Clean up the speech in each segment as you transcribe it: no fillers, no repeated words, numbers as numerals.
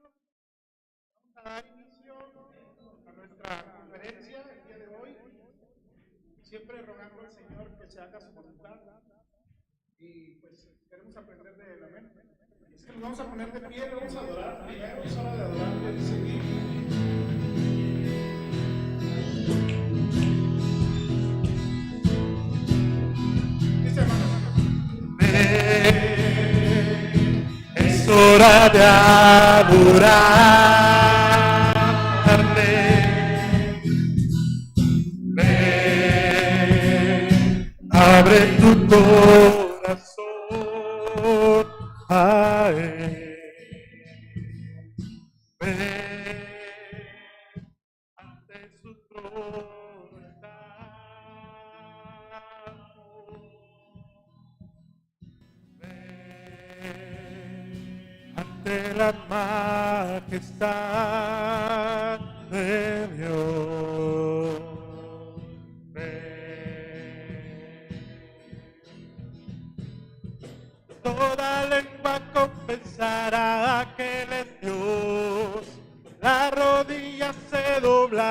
Vamos a dar inicio a nuestra conferencia el día de hoy, siempre rogando al Señor que se haga su voluntad y pues queremos aprender de él, amén. Es que nos vamos a poner de pie, vamos a adorar, primero es hora de adorar, dice hermano, es hora de adorarle. Abre tu corazón a él. Ven ante su trono estamos. Ante la majestad de Dios. Toda lengua confesará que Él es Dios, las rodillas se doblarán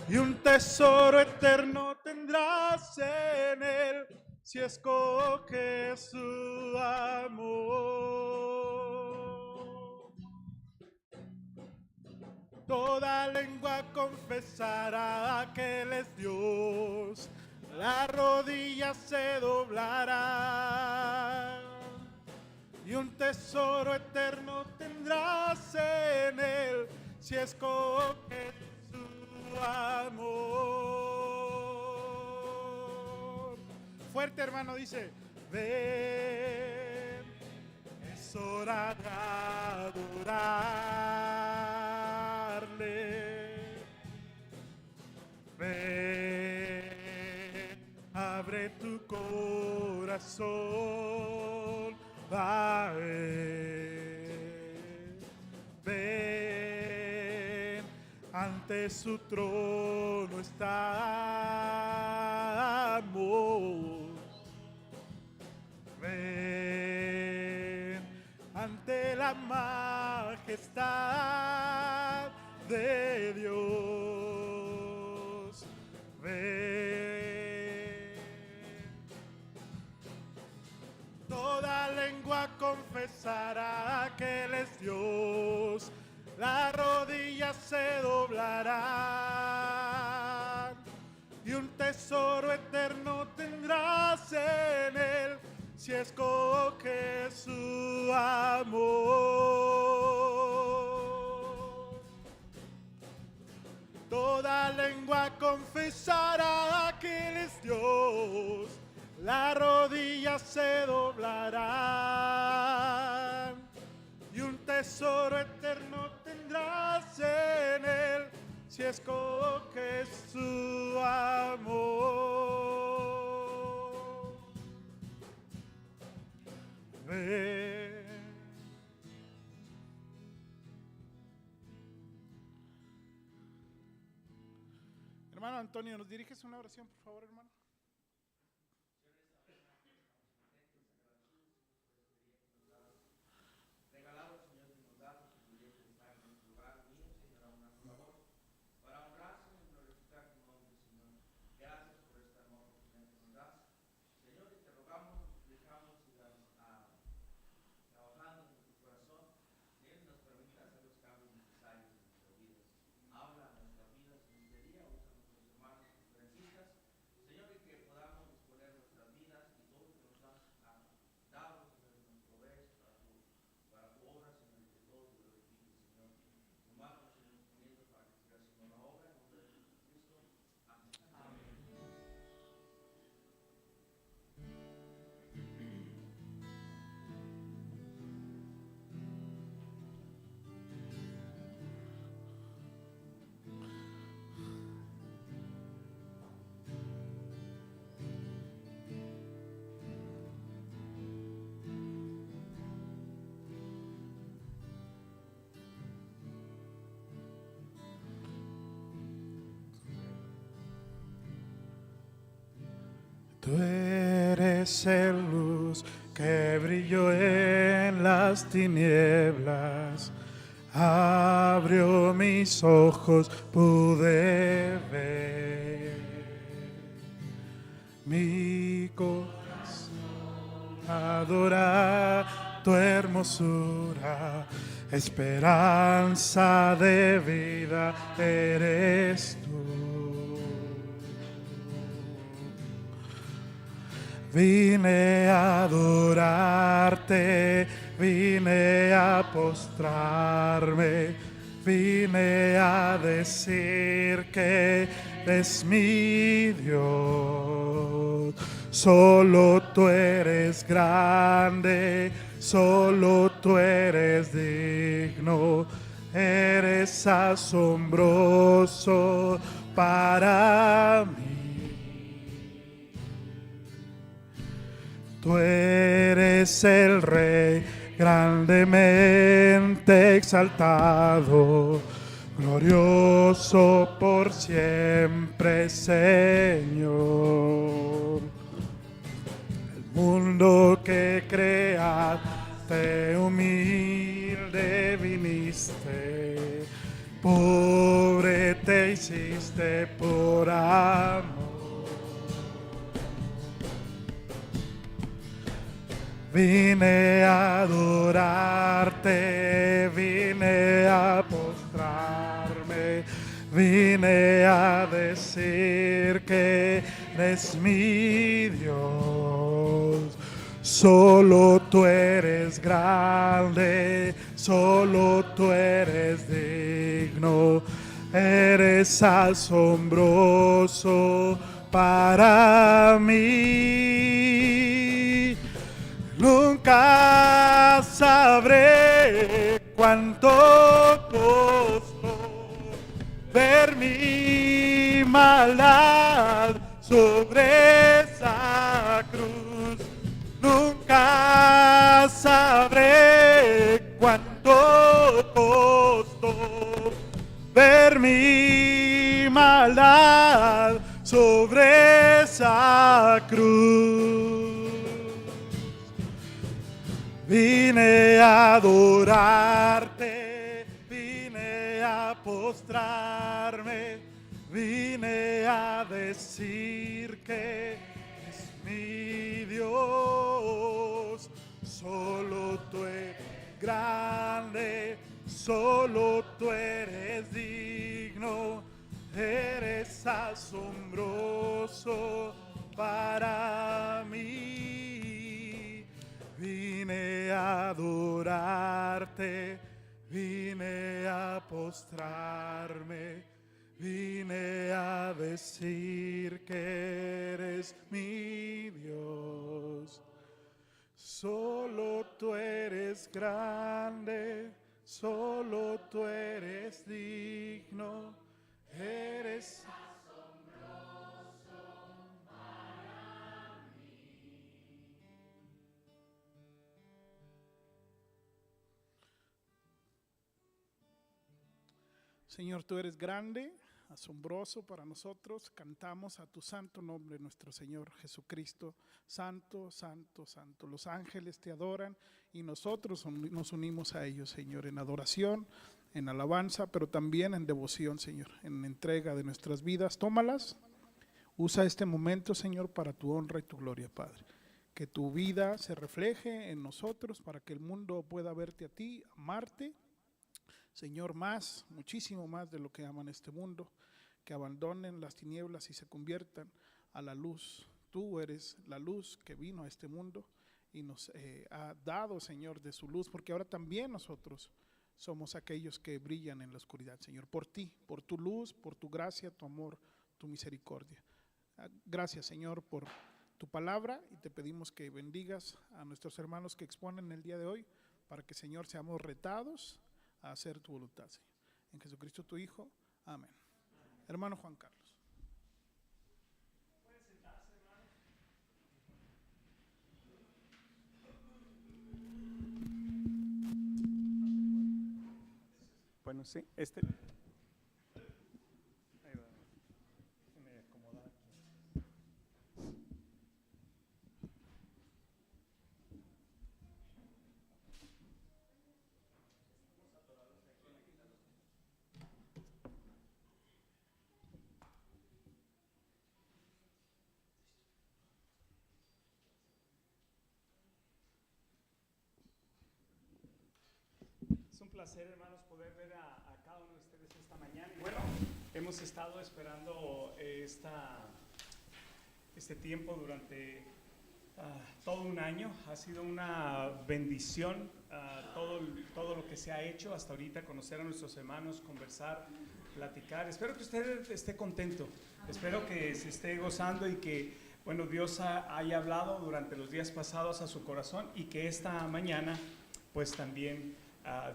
y un tesoro eterno tendrás en Él si escoges su amor. Toda lengua confesará que Él es Dios, las rodillas se doblarán y un tesoro eterno tendrás en Él si escoges su amor. fuerte hermano, dice, Ven, es hora de adorarle. Ven, abre tu corazón a Él. Ven, ante su trono estamos. Ven, ante la majestad de Dios. Ven. Toda lengua confesará que Él es Dios, las rodillas se doblarán y un tesoro eterno tendrás en Él si escoges su amor. Toda lengua confesará que Él es Dios, las rodillas se doblarán y un tesoro eterno tendrás en Él si escoges su amor. Ven. hermano Antonio, ¿nos diriges una oración, por favor, hermano? Tú eres el luz que brilló en las tinieblas, abrió mis ojos, pude ver. Mi corazón adora tu hermosura, esperanza de vida eres tú. Vine a adorarte, vine a postrarme, vine a decir que eres mi Dios. Solo tú eres grande, solo tú eres digno, eres asombroso para mí. Tú eres el Rey grandemente exaltado, glorioso por siempre, Señor. El mundo que creaste humilde viniste, pobre te hiciste por amor. Vine a adorarte, vine a postrarme, vine a decir que eres mi Dios. Solo tú eres grande, solo tú eres digno, eres asombroso para mí. Nunca sabré cuánto costó ver mi maldad sobre esa cruz. Nunca sabré cuánto costó ver mi maldad sobre esa cruz. Vine a adorarte, vine a postrarme, vine a decir que es mi Dios. Solo tú eres grande, solo tú eres digno, eres asombroso para mí. Vine a adorarte, vine a postrarme, vine a decir que eres mi Dios. Solo tú eres grande, solo tú eres digno, eres Señor, tú eres grande, asombroso para nosotros. Cantamos a tu santo nombre, nuestro Señor Jesucristo. Santo, santo, santo. Los ángeles te adoran y nosotros nos unimos a ellos, Señor, en adoración, en alabanza, pero también en devoción, Señor, en entrega de nuestras vidas. Tómalas, usa este momento, Señor, para tu honra y tu gloria, Padre. Que tu vida se refleje en nosotros para que el mundo pueda verte a ti, amarte. Señor, más, muchísimo más de lo que aman este mundo, que abandonen las tinieblas y se conviertan a la luz. Tú eres la luz que vino a este mundo y nos ha dado, Señor, de su luz, porque ahora también nosotros somos aquellos que brillan en la oscuridad, Señor, por ti, por tu luz, por tu gracia, tu amor, tu misericordia. Gracias, Señor, por tu palabra y te pedimos que bendigas a nuestros hermanos que exponen el día de hoy para que, Señor, seamos retados a hacer tu voluntad, Señor. En Jesucristo tu Hijo. Amén. Hermano Juan Carlos. Bueno, sí, ahí va. Déjame acomodar aquí. placer, hermanos, poder ver a cada uno de ustedes esta mañana. Y bueno, hemos estado esperando este tiempo durante todo un año. Ha sido una bendición todo lo que se ha hecho hasta ahorita, conocer a nuestros hermanos, conversar, platicar. Espero que usted esté contento, espero que se esté gozando y que, bueno, Dios haya hablado durante los días pasados a su corazón y que esta mañana, pues también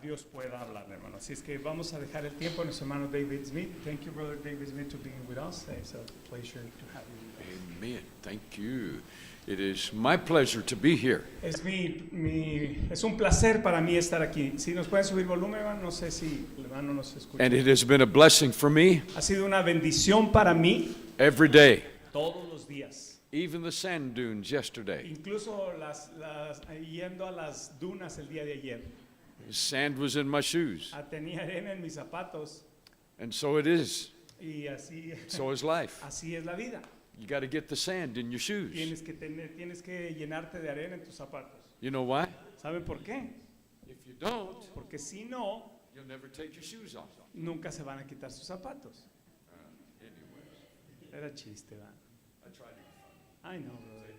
Dios pueda hablar, hermano. Así es que vamos a dejar el tiempo a nuestro hermano David Smith. Thank you, brother David Smith, for being with us. It's a pleasure to have you. Amen. Thank you. It is my pleasure to be here. Es un placer para mí estar aquí. Si nos pueden subir volumen, hermano, no sé si el hermano nos escucha. And it has been a blessing for me Ha sido una bendición para mí every day, todos los días. even the sand dunes yesterday. Incluso yendo a las dunas el día de ayer. Sand was in my shoes, Tenía arena en mis zapatos and so it is. y así, So is life. así es la vida. You got to get the sand in your shoes. Tienes que llenarte de arena en tus zapatos. You know why? ¿Saben por qué? If you don't, Porque si no, you'll never take your shoes off. nunca se van a quitar sus zapatos. Anyways, Era chiste, ¿verdad? I tried to be funny. I know, brother.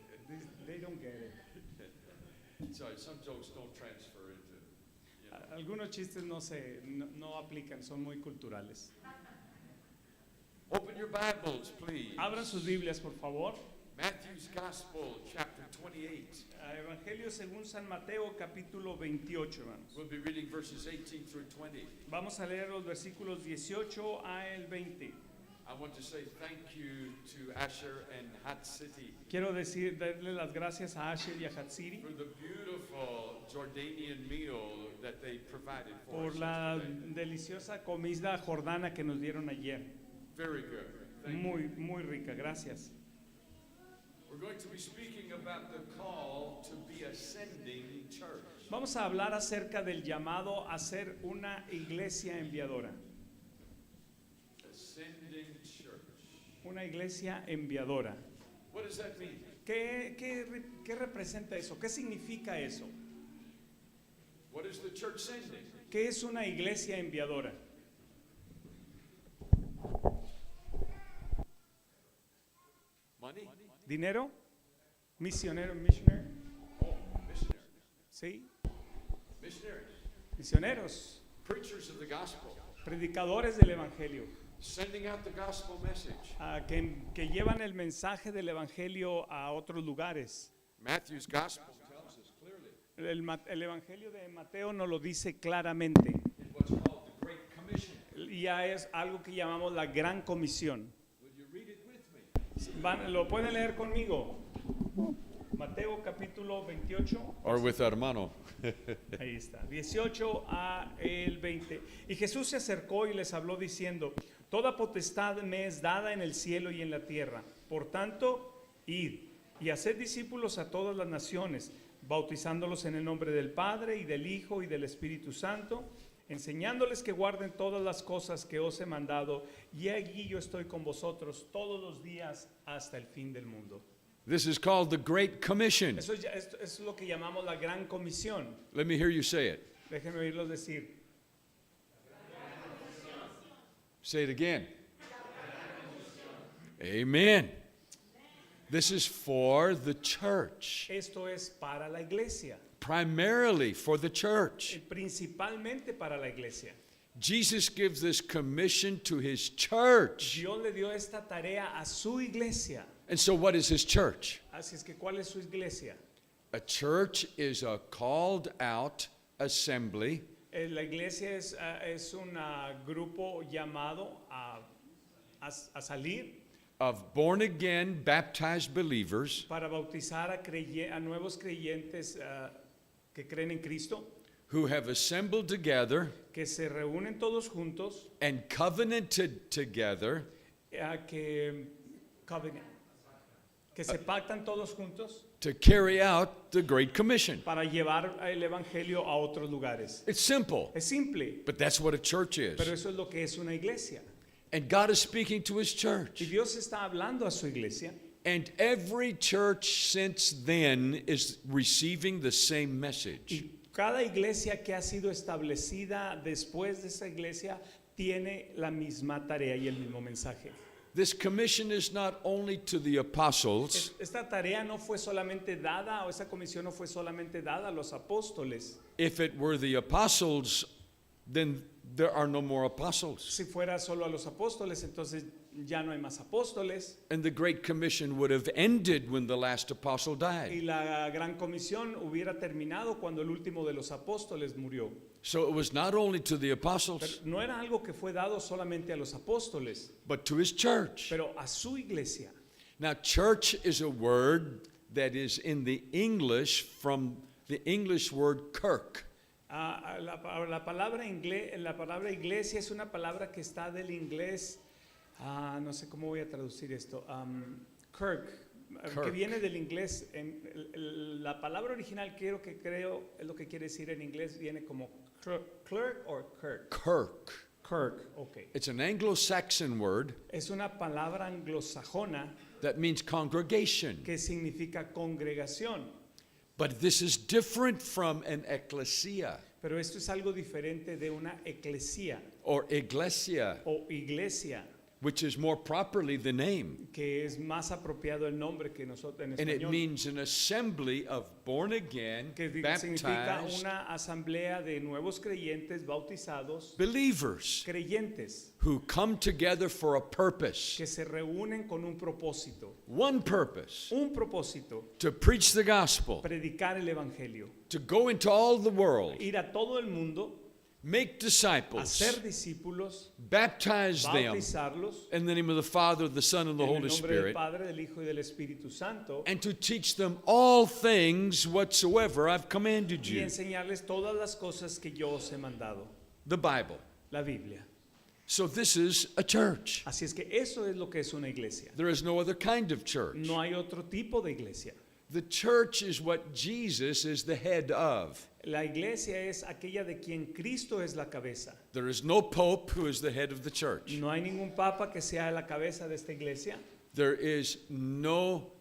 They don't get it. Sorry, some jokes don't transfer into. Algunos chistes no aplican, son muy culturales. Open your Bibles, please. Abran sus Biblias, por favor. Matthew's Gospel, chapter 28. Evangelio según San Mateo, capítulo 28, hermanos. We'll be reading verses 18 through 20. Vamos a leer los versículos 18 a el 20. I want to say thank you to Asher and Hat City Quiero darle las gracias a Asher y a Hatsiri for the beautiful Jordanian meal that they provided for por us la yesterday. deliciosa comida jordana que nos dieron ayer. Very good. Thank you. Muy, muy rica, gracias. We're going to be speaking about the call to be a sending church. Vamos a hablar acerca del llamado a ser una iglesia enviadora. A sending church. Una iglesia enviadora. What does that mean? ¿Qué representa eso? ¿Qué significa eso? What is the church sending? ¿Qué es una iglesia enviadora? Money? ¿Dinero? ¿Misionero? ¿Missionary? Oh, missionaries. ¿Sí? Missionaries. Misioneros, Preachers of the gospel. predicadores del evangelio, Sending out the gospel message. que llevan el mensaje del evangelio a otros lugares. Matthew's gospel tells us clearly El evangelio de Mateo nos lo dice claramente. in what's called the Great Commission. Y ya es algo que llamamos la gran comisión. Will you read it with me? ¿Lo pueden leer conmigo? Mateo capítulo 28. Or with hermano. Ahí está, 18 a el 20. Y Jesús se acercó y les habló diciendo: toda potestad me es dada en el cielo y en la tierra. Por tanto, id y haced discípulos a todas las naciones, bautizándolos en el nombre del Padre y del Hijo y del Espíritu Santo, enseñándoles que guarden todas las cosas que os he mandado, y aquí yo estoy con vosotros todos los días hasta el fin del mundo. This is called the Great Commission. Eso es lo que llamamos la gran comisión. Let me hear you say it. Déjenme oírlos decir. Say it again. Amen. This is for the church. Esto es para la iglesia, Primarily for the church. principalmente para la iglesia. Jesus gives this commission to his church. Dios le dio esta tarea a su iglesia. And so what is his church? Así es que, ¿cuál es su iglesia? A church is a called out assembly La iglesia es un grupo llamado a salir of born again baptized believers para bautizar a nuevos creyentes que creen en Cristo, who have assembled together que se reúnen todos juntos, and covenanted together que se pactan todos juntos to carry out the Great Commission. para llevar el evangelio a otros lugares. It's simple, Es simple, but that's what a church pero is. eso es lo que es una iglesia. And God is speaking to his Y church. Dios está hablando a su iglesia, And every church since then is recieving the same y message. Cada iglesia que ha sido establecida después de esa iglesia tiene la misma tarea y el mismo mensaje. This commission is not only to the apostles, Esta tarea no fue solamente dada, o esa comisión no fue solamente dada a los apóstoles. if it were the apostles, then there are no more apostles. Si fuera solo a los apóstoles, entonces ya no hay más apóstoles. And the Great Commission would have ended when the last apostle Y died. la gran comisión hubiera terminado cuando el último de los apóstoles murió. So it was not only to the Pero apostles, no era algo que fue dado solamente a los apóstoles, but to his church. pero a su iglesia. Now, church is a word that is in the English from the English word kirk. La palabra iglesia es una palabra que está del inglés, no sé cómo voy a traducir esto, kirk, que Kirk. viene del inglés. La palabra original creo es lo que quiere decir en inglés, viene como clerk o kirk. Kirk. Kirk, ok. It's an Anglo-Saxon word Es una palabra anglosajona that means congregation. que significa congregación. But this is different from an ecclesia Pero esto es algo diferente de una eclesía or iglesia, o iglesia, which is more properly the name. que es más apropiado el nombre que nosotros en And it español, means an assembly of born again, que significa baptized una asamblea de nuevos creyentes bautizados, believers creyentes who come together for a purpose. que se reúnen con un propósito, One purpose: to preach the gospel, predicar el evangelio, to go into all the world, ir a todo el mundo, make disciples, hacer discípulos, baptize them bautizarlos in the name of the Father, the Son, and the en el Holy nombre del Spirit, Padre, del Hijo y del Espíritu Santo, and to teach them all things whatsoever I've commanded y you. enseñarles todas las cosas que yo os he mandado. The Bible. La Biblia. So this is a church. Así es que eso es lo que es una iglesia. There is no other kind of church. No hay otro tipo de iglesia. The church is what Jesus is the head of. La iglesia es aquella de quien Cristo es la cabeza. There is no pope who is the head of the church. No hay ningún papa que sea la cabeza de esta iglesia. There is no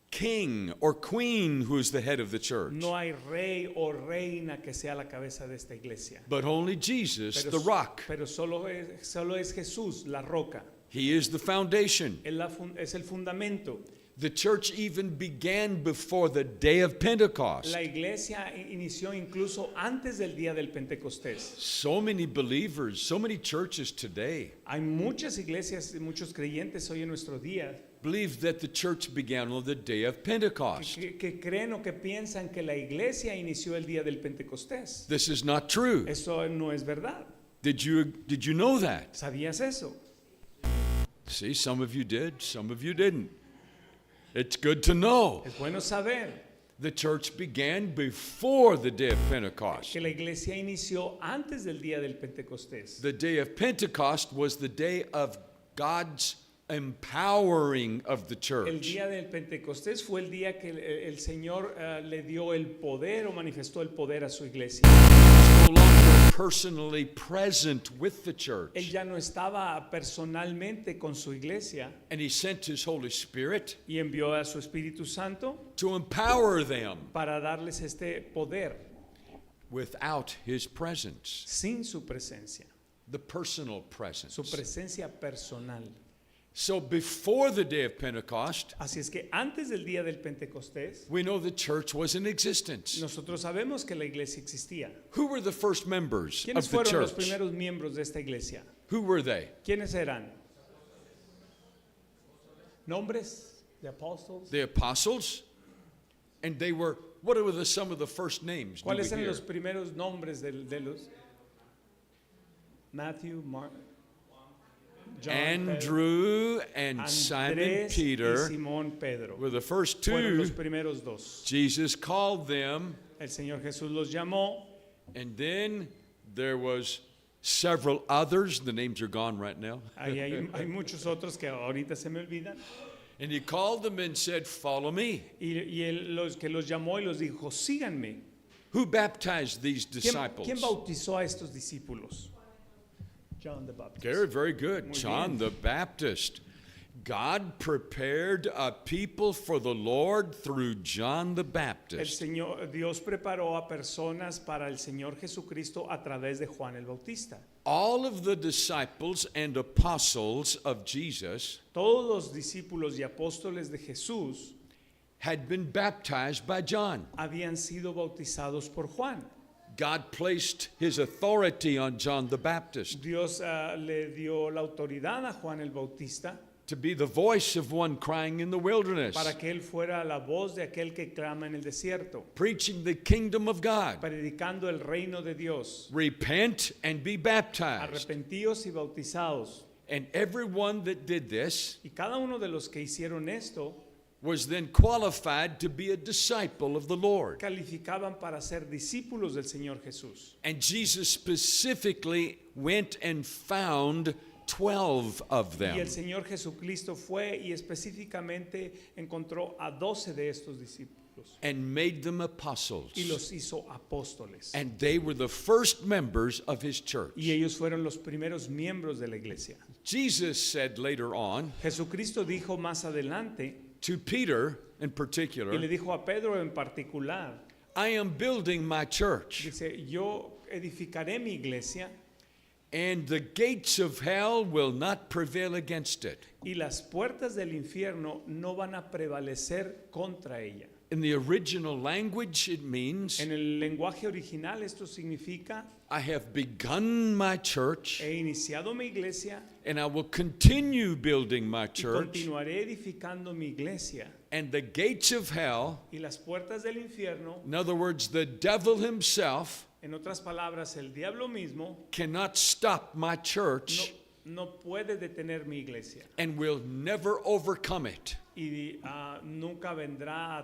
king or queen who is the head of the church. No hay rey o reina que sea la cabeza de esta iglesia. But only Jesus, Pero, the rock. pero solo es Jesús, la roca. He is the foundation. Es el fundamento. The church even began before the day of Pentecost. La iglesia inició incluso antes del día del Pentecostés. So many believers, so many churches today Hay muchas iglesias, muchos creyentes hoy en nuestro día believe that the church began on the day of Pentecost. que creen o que piensan que la iglesia inició el día del Pentecostés. This is not true. Eso no es verdad. Did you know that? ¿Sabías eso? See, some of you did, some of you didn't. It's good to know. Es bueno saber The church began before the day of Pentecost. que la iglesia inició antes del día del Pentecostés. The day of Pentecost was the day of God's empowering of the El church. día del Pentecostés fue el día que el Señor le dio el poder o manifestó el poder a su iglesia. He's no longer personally present with the Él church. ya no estaba personalmente con su iglesia And he sent his Holy Spirit y envió a su Espíritu Santo to empower them para darles este poder without his presence, sin su presencia, the personal presence. su presencia personal. So before the day of Pentecost, Así es que antes del día del Pentecostés, we know the church was in existence. nosotros sabemos que la iglesia existía. Who were the first members ¿Quiénes of the fueron los church? primeros miembros de esta iglesia? Who were they? ¿Quiénes eran? ¿Nombres de apóstoles? The apostles. And they were, what were some of the first names? Do we ¿Cuáles eran hear? los primeros nombres de los? Matthew, Mark, John, Andrew and Pedro, Simon Andrés y Peter Simón Pedro. were the first Fueron los two. primeros dos. Jesus called them, El Señor Jesús los llamó. and then there was several others. The names are gone right now. Ahí hay muchos otros que ahorita se me olvidan. And he called them and said, follow me. Y él los que los llamó y los dijo, síganme. Who baptized these ¿Quién disciples? bautizó a estos discípulos? John the Baptist. Very, very good. Muy John bien. the Baptist. God prepared a people for the Lord through John the El Baptist. Señor, Dios preparó a personas para el Señor Jesucristo a través de Juan el Bautista. All of the disciples and apostles of Jesus Todos los discípulos y apóstoles de Jesús had been baptized by John. habían sido bautizados por Juan. God placed his authority on John the Baptist Dios le dio la autoridad a Juan el Bautista to be the voice of one crying in the wilderness, para que él fuera la voz de aquel que clama en el desierto, preaching the kingdom of God. predicando el reino de Dios. Repent and be baptized. Arrepentidos y bautizados. And everyone that did this Y cada uno de los que hicieron esto was then qualified to be a disciple of the Lord. calificaban para ser discípulos del Señor Jesús. And Jesus specifically went and found 12 of Y el them. Señor Jesucristo fue y específicamente encontró a 12 de estos discípulos And made them apostles. y los hizo apóstoles. And they were the first members of his church. Y ellos fueron los primeros miembros de la iglesia. Jesus said later on Jesucristo dijo más adelante, to Peter in y le particular, dijo a Pedro en particular, I am building my church, dice, yo edificaré mi iglesia and the gates of hell will not prevail against it. y las puertas del infierno no van a prevalecer contra ella. In the original language, it means, En el lenguaje original esto significa, I have begun my church, he iniciado mi iglesia and I will continue building my y church, continuaré edificando mi iglesia. and the gates of hell, Y las puertas del infierno, in other words, the devil himself, en otras palabras, el diablo mismo, cannot stop my church no puede detener mi iglesia. and will never overcome it. Y nunca vendrá,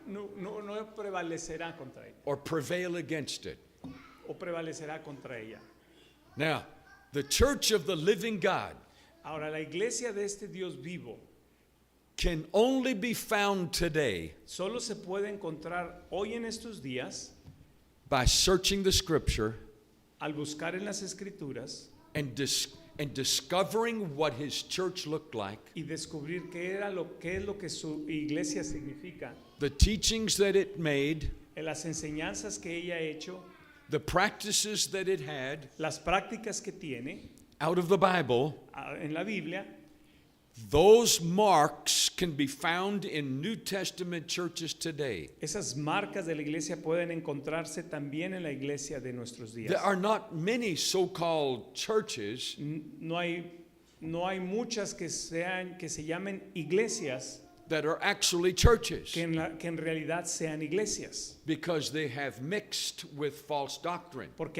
no prevalecerá contra ella. Or prevail against it. O prevalecerá contra ella. Now, the church of the living God Ahora, la iglesia de este Dios vivo can only be found today solo se puede encontrar hoy en estos días by searching the scripture al buscar en las escrituras and discovering what his church looked like, y descubrir qué es lo que su iglesia significa, the teachings that it made, en las enseñanzas que ella ha hecho, the practices that it had las prácticas que tiene out of the Bible. en la Biblia. Those marks can be found in New Testament churches today. Esas marcas de la iglesia pueden encontrarse también en la iglesia de nuestros días. There are not many so-called churches No hay muchas que se llamen iglesias that are actually churches que en realidad sean iglesias, because they have mixed with false doctrine. porque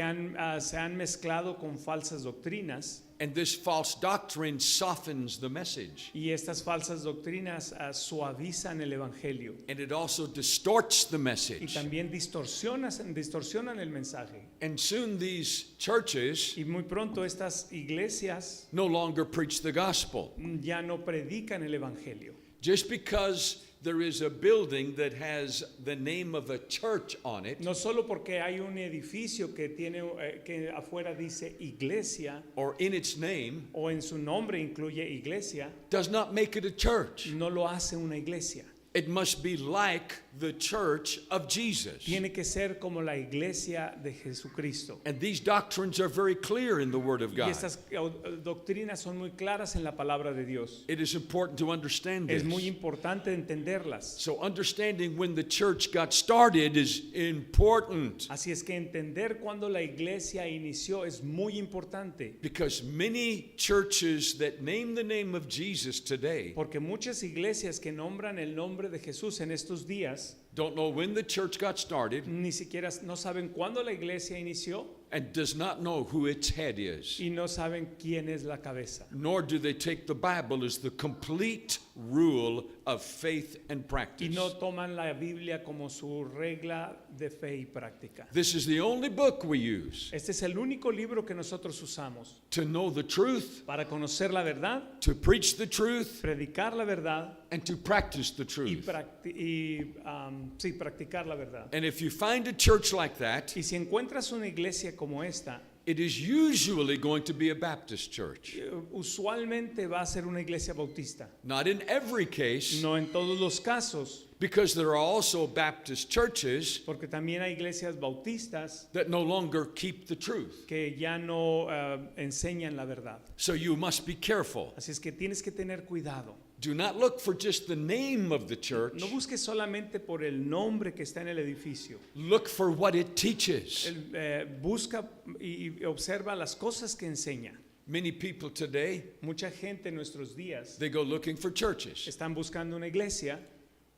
se han mezclado con falsas doctrinas And this false doctrine softens the message. y estas falsas doctrinas suavizan el evangelio And it also distorts the y message. también distorsionan el mensaje. And soon these churches Y muy pronto estas iglesias no longer preach the gospel. ya no predican el evangelio. Just because there is a building that has the name of a church on it, No solo porque hay un edificio que tiene que afuera dice iglesia or in its name, o en su nombre incluye iglesia, does not make it a church. no lo hace una iglesia. It must be like the church of Jesus. Tiene que ser como la iglesia de Jesucristo. And these doctrines are very clear in the Word of Y God. estas doctrinas son muy claras en la palabra de Dios. It is important to understand Es this. muy importante entenderlas. So understanding when the church got started is important, Así es que entender cuando la iglesia inició es muy importante, because many churches that name the name of Jesus today porque muchas iglesias que nombran el nombre de Jesús en estos días don't know when the church got started ni siquiera no saben cuándo la iglesia inició and does not know who its head is. y no saben quién es la cabeza. Nor do they take the Bible as the complete rule of faith and Y practice. no toman la Biblia como su regla de fe y práctica. This is the only book we use Este es el único libro que nosotros usamos to know the truth, para conocer la verdad, to preach the truth, predicar la verdad and to practice the y, truth. practicar la verdad. And if you find a church like that, Y si encuentras una iglesia como esta, it is usually going to be a Baptist church. Usualmente va a ser una iglesia bautista. Not in every case, No en todos los casos, because there are also Baptist churches porque también hay iglesias bautistas that no longer keep the truth. que ya no enseñan la verdad. So you must be careful. Así es que tienes que tener cuidado. Do not look for just the name of the church. No busques solamente por el nombre que está en el edificio. Look for what it teaches. Busca y observa las cosas que enseña. Many people today, Mucha gente en nuestros días they go looking for churches. están buscando una iglesia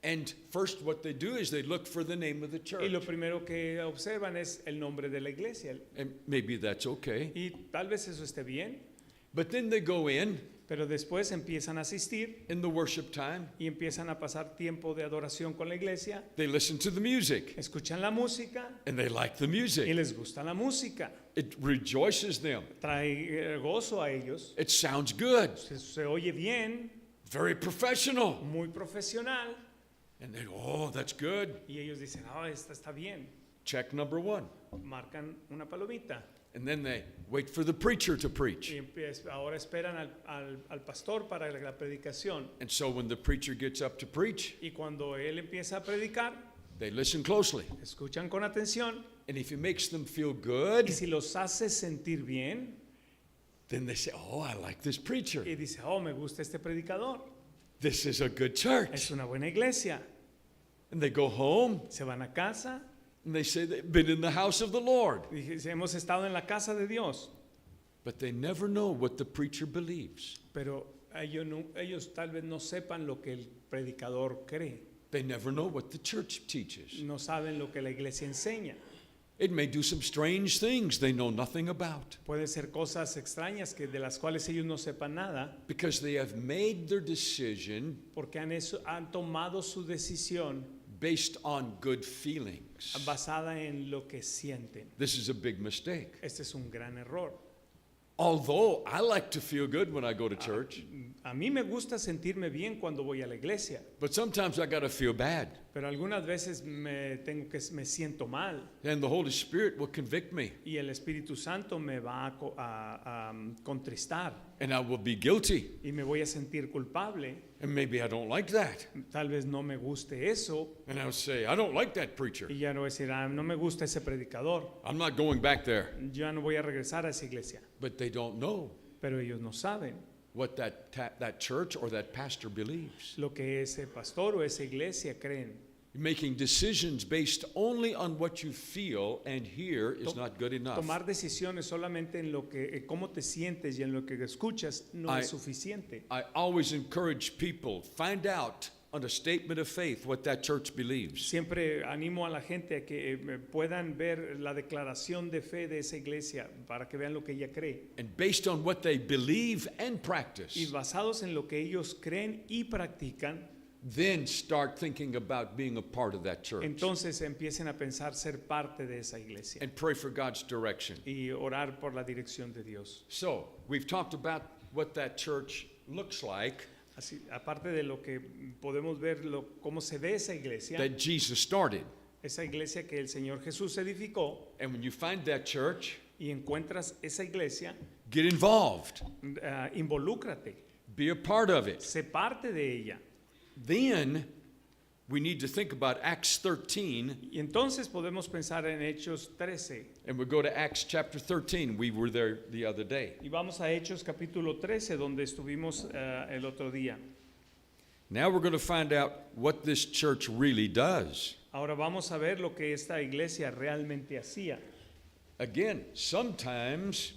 And first what they do is they look for the name of the y lo church. primero que observan es el nombre de la iglesia. And maybe that's okay. Y tal vez eso esté bien, But then they go in pero después empiezan a asistir the worship time. y empiezan a pasar tiempo de adoración con la iglesia, They listen to the music escuchan la música and they like the y music. les gusta la música. It rejoices them. Trae gozo a ellos, It sounds good. se oye bien, Very professional. muy profesional And they go, oh, that's good. y ellos dicen, esta está bien. Check number one. Marcan una palomita And then they wait for the preacher to preach. y ahora esperan al pastor para la predicación. And so when the preacher gets up to preach, Y cuando él empieza a predicar, they listen closely. escuchan con atención And if he makes them feel y good, si los hace sentir bien then they say, oh, I like this preacher. y dice, me gusta este predicador, This is a good church. es una buena iglesia. And they go home Se van a casa and they say they've been in the house of the Lord. y dicen, hemos estado en la casa de Dios, But they never know what the preacher believes. pero ellos tal vez no sepan lo que el predicador cree, They never know what the church teaches. no saben lo que la iglesia enseña. It may do some strange things they know nothing about Pueden ser cosas extrañas de las cuales ellos no sepan nada, because they have made their decision porque han tomado su decisión based on good feelings. basada en lo que sienten. This is a big mistake. Este es un gran error. Although I like to feel good when I go to church, A mí me gusta sentirme bien cuando voy a la iglesia, but sometimes I got to feel bad. pero algunas veces me siento mal And the Holy Spirit will convict me, y el Espíritu Santo me va a contristar and I will be guilty. y me voy a sentir culpable. And maybe I don't like that. Tal vez no me guste eso And I would say, I don't like that preacher. y ya no voy a decir, no me gusta ese predicador, I'm not going back there. ya no voy a regresar a esa iglesia. But they don't know Pero ellos no saben what that church or that pastor believes. lo que ese pastor o esa iglesia creen. Making decisions based only on what you feel and hear is not good enough. Tomar decisiones solamente en lo que cómo te sientes y en lo que escuchas no es suficiente. I always encourage people, find out on a statement of faith what that church believes. Siempre animo a la gente a que puedan ver la declaración de fe de esa iglesia para que vean lo que ella cree. And based on what they believe and Y practice, basados en lo que ellos creen y practican, then start thinking about being a part of that church. entonces empiecen a pensar ser parte de esa iglesia And pray for God's direction. y orar por la dirección de Dios. So, we've talked about what that church looks like Así, aparte de lo que podemos ver cómo se ve esa iglesia started. esa iglesia que el Señor Jesús edificó, And when you find that church, y encuentras esa iglesia, get involved. involúcrate, Be a part of it. sé parte de ella. Then we need to think about Acts 13, Y entonces podemos pensar en Hechos 13. and we go to Acts chapter 13. We were there the other day. Y vamos a Hechos capítulo 13, donde estuvimos el otro día. Now we're going to find out what this church really does. Ahora vamos a ver lo que esta iglesia realmente hacía. Again, sometimes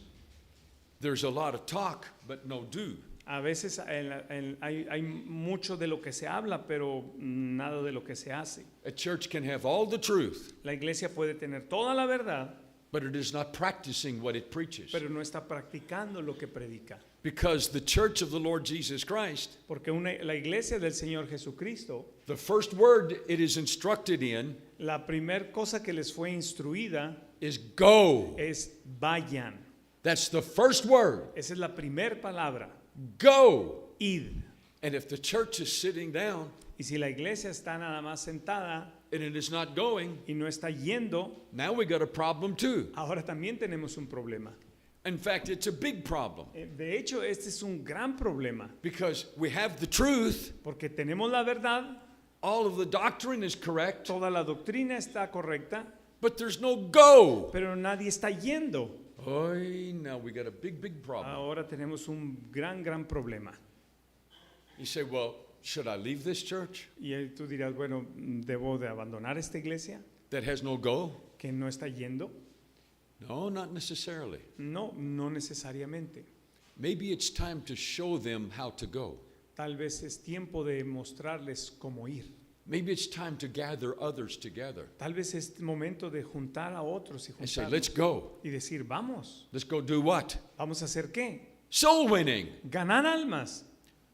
there's a lot of talk, but no do. A veces hay mucho de lo que se habla, pero nada de lo que se hace. A church can have all the truth, La iglesia puede tener toda la verdad, but it is not practicing what it preaches. pero no está practicando lo que predica. Because the church of the Lord Jesus Christ, Porque la iglesia del Señor Jesucristo, the first word it is instructed in la primera cosa que les fue instruida is go. es vayan. That's the first word. Esa es la primera palabra, Go. id. And if the church is sitting down Y si la iglesia está nada más sentada and it is not going, y no está yendo, now we got a problem too. ahora también tenemos un problema. In fact, it's a big problem De hecho, este es un gran problema, because we have the truth, porque tenemos la verdad, all of the doctrine is correct, toda la doctrina está correcta, but there's no go. pero nadie está yendo. Oy, now we got a big problem. Ahora tenemos un gran problema. You say, well, should I leave this church Y ahí tú dirás, bueno, ¿debo de abandonar esta iglesia that has no go? que no está yendo? No, not necessarily. No, no necesariamente. Maybe it's time to show them how to go. Tal vez es tiempo de mostrarles cómo ir. Maybe it's time to gather others together Tal vez es momento de juntar a otros y and say, juntarnos let's go. y decir, vamos, Let's go do what? ¿vamos a hacer qué? Soul winning, Ganar almas,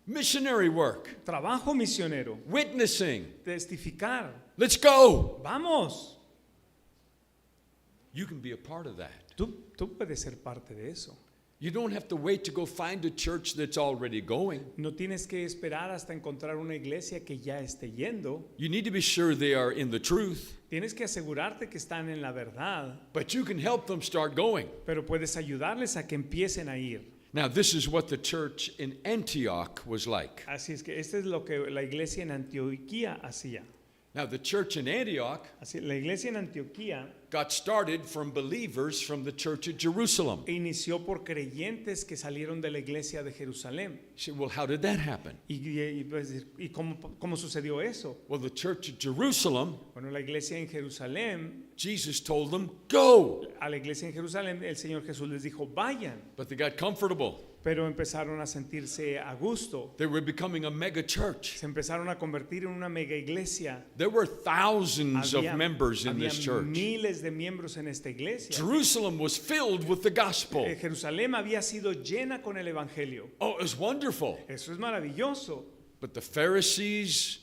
missionary work, trabajo misionero, witnessing. testificar. Let's go. Vamos, You can be a part of that. tú puedes ser parte de eso. You don't have to wait to go find a church that's already going. No tienes que esperar hasta encontrar una iglesia que ya esté yendo. You need to be sure they are in the truth, Tienes que asegurarte que están en la verdad, but you can help them start going. pero puedes ayudarles a que empiecen a ir. Now, this is what the church in Antioch was like. Así es que esto es lo que la iglesia en Antioquía hacía. Now, the church in Antioch Así, la iglesia en Antioquía got started from believers from the church at Jerusalem. inició por creyentes que salieron de la iglesia de Jerusalén. You say, well, how did that happen? ¿Y cómo sucedió eso? Well, the church at Jerusalem, Bueno, la iglesia en Jerusalén, Jesus told them, go. a la iglesia en Jerusalén, el Señor Jesús les dijo, vayan, But they got comfortable. pero empezaron a sentirse a gusto. They were becoming a mega church. Se empezaron a convertir en una mega iglesia. There were thousands of Había- members in había this church. miles de miembros en esta iglesia. Jerusalem was filled with the gospel. Jerusalén había sido llena con el evangelio. Oh, it was wonderful. Eso es maravilloso. But the Pharisees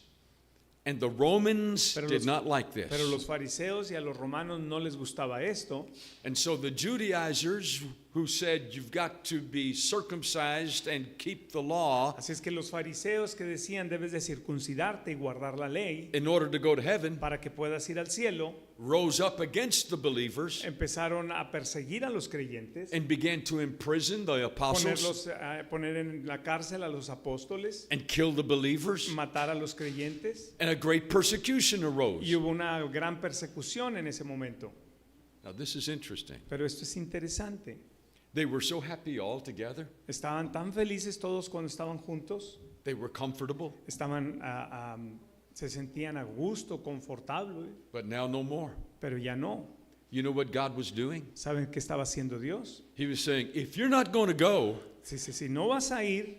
and the Romans Pero did los- not like this. Pero los fariseos y a los romanos no les gustaba esto. And so the Judaizers who said you've got to be circumcised and keep the law Así es que los fariseos que decían debes de circuncidarte y guardar la ley in order to go to heaven para que puedas ir al cielo, rose up against the believers empezaron a perseguir a los creyentes, and began to imprison the apostles poner en la cárcel a los apóstoles, and kill the believers. matar a los creyentes, And a great persecution y arose. hubo una gran persecución en ese momento. Now this is interesting. Pero esto es interesante. They were so happy all together. Estaban tan felices todos cuando estaban juntos, They were comfortable, se sentían a gusto, confortables, but now no more. pero ya no. You know what God was doing? ¿Saben qué estaba haciendo Dios? He was saying, if you're not going to go, Si no vas a ir,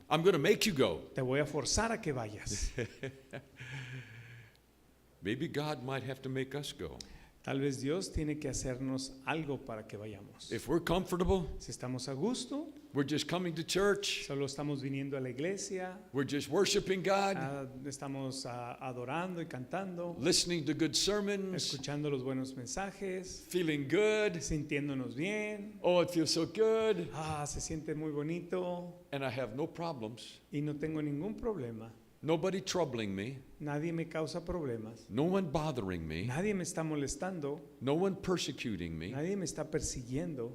I'm going to make you go. te voy a forzar a que vayas. Maybe God might have to make us go. Tal vez Dios tiene que hacernos algo para que vayamos. If we're comfortable, Si estamos a gusto, we're just coming to church, solo estamos viniendo a la iglesia, we're just worshiping God, estamos adorando y cantando, listening to good sermons, escuchando los buenos mensajes, feeling good. sintiéndonos bien. Oh, it feels so good. Se siente muy bonito And I have no problems. y no tengo ningún problema. Nobody troubling me. Nadie me causa problemas. No one bothering me. Nadie me está molestando. No one persecuting me. Nadie me está persiguiendo.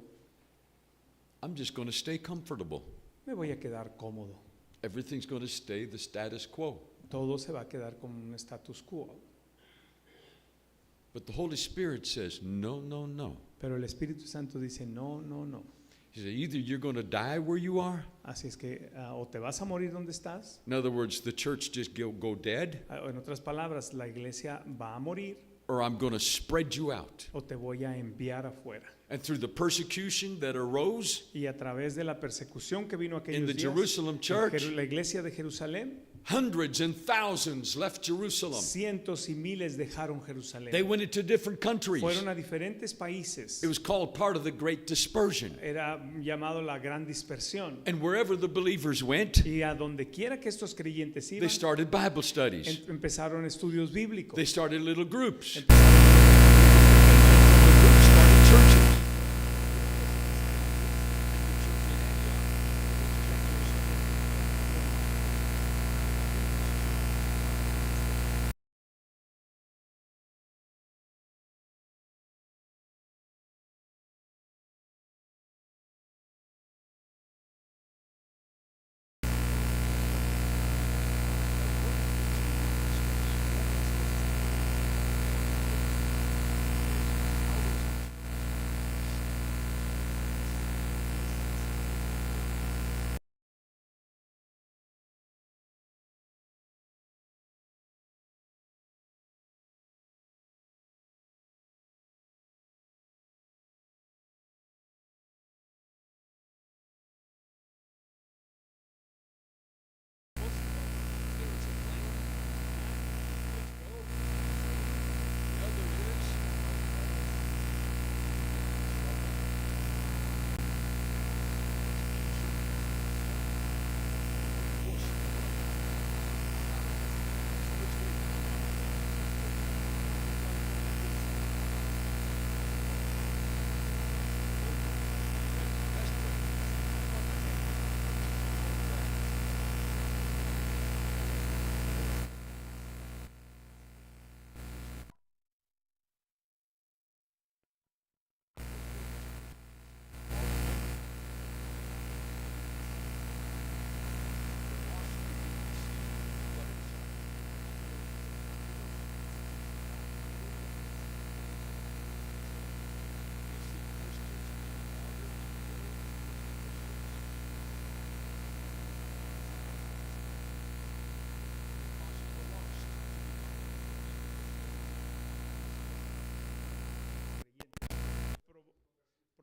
I'm just going to stay comfortable. Me voy a quedar cómodo. Everything's going to stay the status quo. Todo se va a quedar como un status quo. But the Holy Spirit says, no, no, no. Pero el Espíritu Santo dice, no, no, no. He said, either you're going to die where you are. Así es que o te vas a morir donde estás, In other words, the church just go dead, o en otras palabras, la iglesia va a morir, or I'm going to spread you out. o te voy a enviar afuera. And through the persecution that arose Y a través de la persecución que vino in aquellos the días, Jerusalem en church, la iglesia de Jerusalén, hundreds and thousands left Jerusalem. cientos y miles dejaron Jerusalén. They went into different countries. Fueron a diferentes países. It was called part of the Great Dispersion. Era llamado la gran dispersión. And wherever the believers went, Y a donde quiera que estos creyentes they iban, started Bible studies. empezaron estudios bíblicos. They started little groups. Empezaron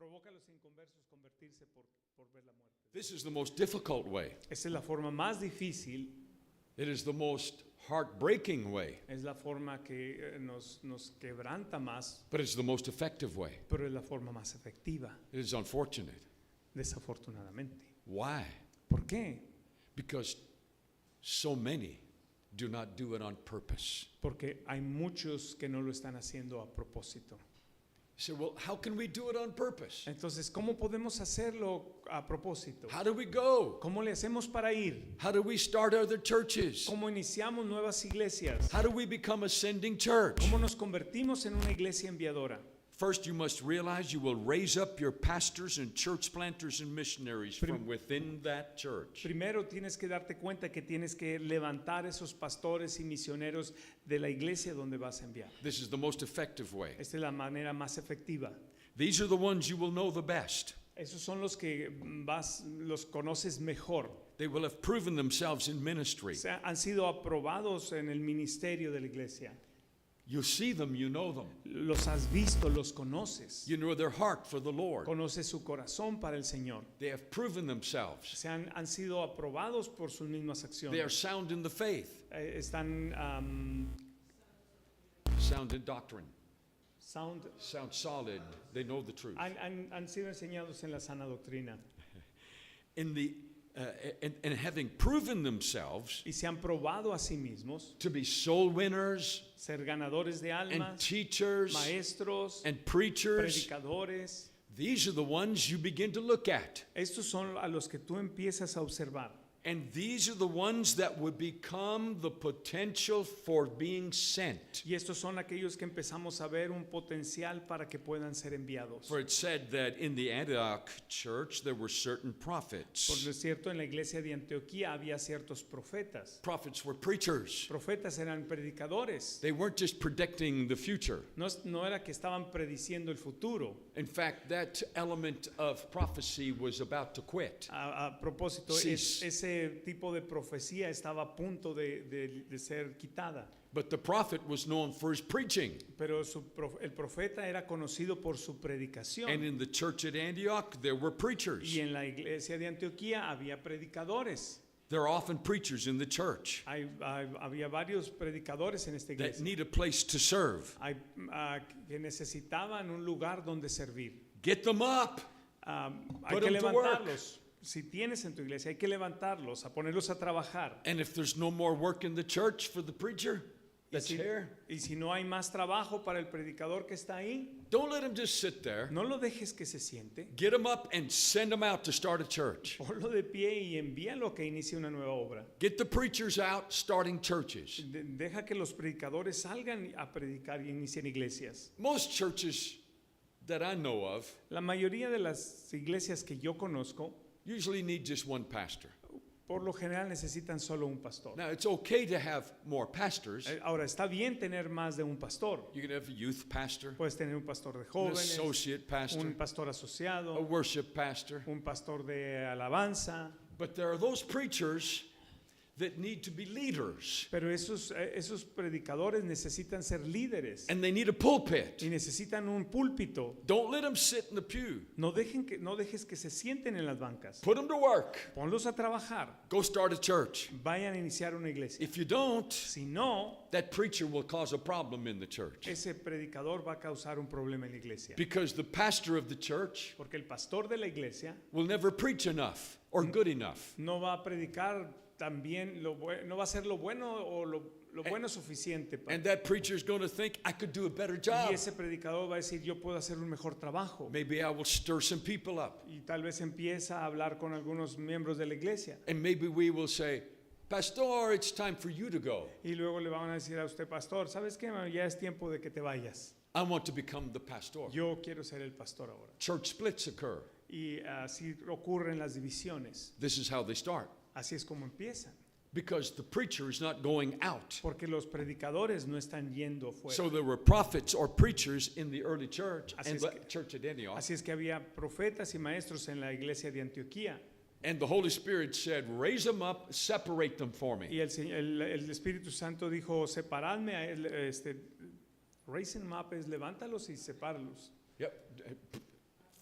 provoca a los inconversos convertirse por ver la muerte. This is the most difficult way. Esa es la forma más difícil, It is the most heartbreaking way, es la forma que nos quebranta más, but it's the most effective way. pero es la forma más efectiva, It is unfortunate. desafortunadamente. Why? ¿Por qué? Because so many do not do it on purpose. Porque hay muchos que no lo están haciendo a propósito. You say, well, how can we do it on purpose? Entonces, ¿cómo podemos hacerlo a propósito? How do we go? ¿Cómo le hacemos para ir? How do we start other churches? ¿Cómo iniciamos nuevas iglesias? How do we become a sending church? ¿Cómo nos convertimos en una iglesia enviadora? First, you must realize you will raise up your pastors and church planters and missionaries from within that church. Primero tienes que darte cuenta que tienes que levantar esos pastores y misioneros de la iglesia donde vas a enviar. This is the most effective way. Esta es la manera más efectiva. These are the ones you will know the best. Esos son los que los conoces mejor. They will have proven themselves in ministry. O sea, han sido aprobados en el ministerio de la iglesia. You see them, you know them. Los has visto, los conoces. You know their heart for the Lord. Conoces su corazón para el Señor. They have proven themselves. Han sido aprobados por sus mismas They are acciones. sound in the faith, Están sound in doctrine, sound, sound solid. They know the truth. han sido enseñados en la sana doctrina In the and having proven themselves y se han probado a sí mismos to be soul winners ser ganadores de and almas, teachers maestros, and preachers, predicadores. these are the ones you begin to look at. Estos son a los que tú empiezas a observar. And these are the ones that would become the potential for being sent. Y estos son aquellos que empezamos a ver un potencial para que puedan ser enviados. For it said that in the Antioch church there were certain Por prophets. lo cierto, en la iglesia de Antioquía había ciertos profetas. Prophets were preachers. Profetas eran predicadores. They weren't just predicting the future. No era que estaban prediciendo el futuro. In fact, that element of prophecy was about to quit. A propósito, Cease. ese tipo de profecía estaba a punto de ser quitada. But the prophet was known for his preaching. Pero el profeta era conocido por su predicación. And in the church at Antioch, there were preachers. Y en la iglesia de Antioquía había predicadores. There are often preachers in the church Había varios predicadores en esta that iglesia. need a place to serve. Que necesitaban un lugar donde servir. Get them up. Hay Put que them to work. levantarlos. Si tienes en tu iglesia, hay que levantarlos, a ponerlos a trabajar. And if there's no more work in the church for the preacher that's here, Y si no hay más trabajo para el predicador que está ahí, don't let him just sit there. no lo dejes que se siente. Get him up and send him out to start a church. Ponlo de pie y envíalo a que inicie una nueva obra. Get the preachers out starting churches. Deja que los predicadores salgan a predicar y inicien iglesias. Most churches that I know of La mayoría de las iglesias que yo conozco, usually need just one pastor. por lo general necesitan solo un pastor. Now, it's okay to have more pastors. Ahora, está bien tener más de un pastor. You can have a youth pastor, Puedes tener un pastor de an jóvenes, associate pastor, un pastor a asociado, worship pastor. un pastor de alabanza. But there are those preachers that need to be leaders. Pero esos predicadores necesitan ser líderes And they need a pulpit. y necesitan un púlpito. Don't let them sit in the pew. No dejes que se sienten en las bancas. Put them to work. Ponlos a trabajar. Go start a church. Vayan a iniciar una iglesia. If you don't, Si no, that preacher will cause a problem in the church. ese predicador va a causar un problema en la iglesia. Because the pastor of the church Porque el pastor de la iglesia will never preach enough or good enough. no va a predicar también no va a ser lo bueno o lo bueno suficiente. And that preacher is going to think, I could do a better Y job. ese predicador va a decir, yo puedo hacer un mejor trabajo. Maybe I will stir some people up. Y tal vez empieza a hablar con algunos miembros de la iglesia. And maybe we will say, Pastor, it's time for you to go. Y luego le van a decir a usted, pastor, ¿sabes qué? Ya es tiempo de que te vayas. I want to become the pastor. Yo quiero ser el pastor ahora. Church splits occur. Y así ocurren las divisiones. This is how they start. Así es como empiezan. Because the preacher is not going out. Porque los predicadores no están yendo fuera. So there were prophets or preachers in the early church Así and es que- church at Antioch. Así es que había profetas y maestros en la iglesia de Antioquía. And the Holy Spirit said, raise them up, separate them for me. Y el Espíritu Santo dijo, separadme, raise them up es levántalos y sepáralos. Yep.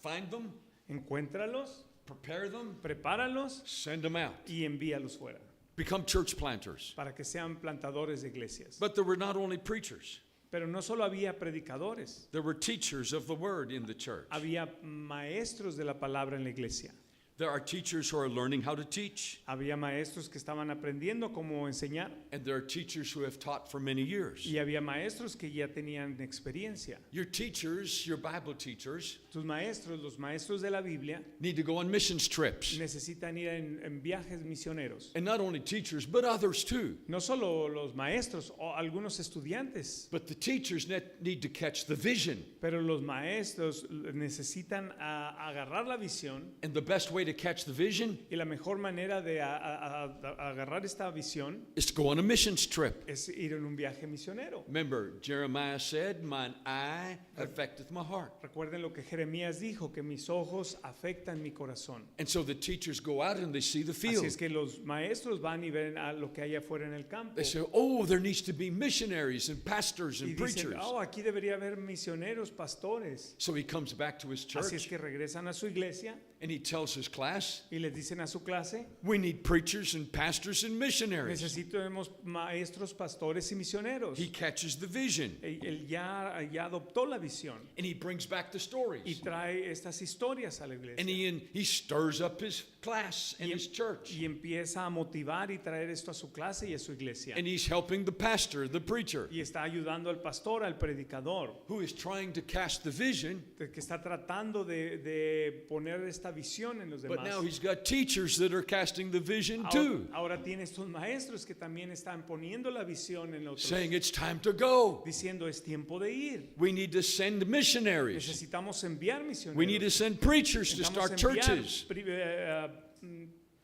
Find them, encuéntralos, prepare them, prepáralos send them out. y envíalos fuera Become church planters. para que sean plantadores de iglesias. But there were not only preachers, Pero no solo había predicadores, there were teachers of the word in the church. había maestros de la palabra en la iglesia. There are teachers who are learning how to teach, Había maestros que estaban aprendiendo cómo enseñar and there are teachers who have taught for many years. y había maestros que ya tenían experiencia. Your teachers, your Bible teachers, Tus maestros, los maestros de la Biblia, need to go on missions trips. necesitan ir en viajes misioneros. And not only teachers, but others too. No solo los maestros o algunos estudiantes, But the teachers need to catch the vision. pero los maestros necesitan agarrar la visión. And the best way to catch the vision Y la mejor manera de agarrar esta visión is to go on a missions trip. es ir en un viaje misionero. Remember, Jeremiah said, "Mine eye affecteth my heart." Recuerden lo que Jeremías dijo, que mis ojos afectan mi corazón. And so the teachers go out and they see the Así field. es que los maestros van y ven a lo que hay afuera en el campo. They say, "Oh, there needs to be missionaries and pastors Y and dicen, preachers." oh, aquí debería haber misioneros, pastores. So he comes back to his Así es church que regresan a su iglesia and he tells his class, y les dicen a su clase, "We need preachers and pastors and missionaries." necesitamos maestros, pastores y misioneros. He catches the vision Él ya adoptó la visión and he brings back the y stories. trae estas historias a la iglesia. And he stirs up his class and his church. Y empieza a motivar y traer esto a su clase y a su iglesia. And he's helping the pastor, the preacher, Y está ayudando al pastor, al predicador, who is trying to cast the vision. que está tratando de poner esta visión en los demás. But now he's got teachers that are casting the vision too, Ahora tiene estos maestros que también están poniendo la visión en otros, saying it's time to go. diciendo es tiempo de ir. We need to send missionaries. Necesitamos enviar misioneros. We need to send preachers to Necesitamos start enviar churches.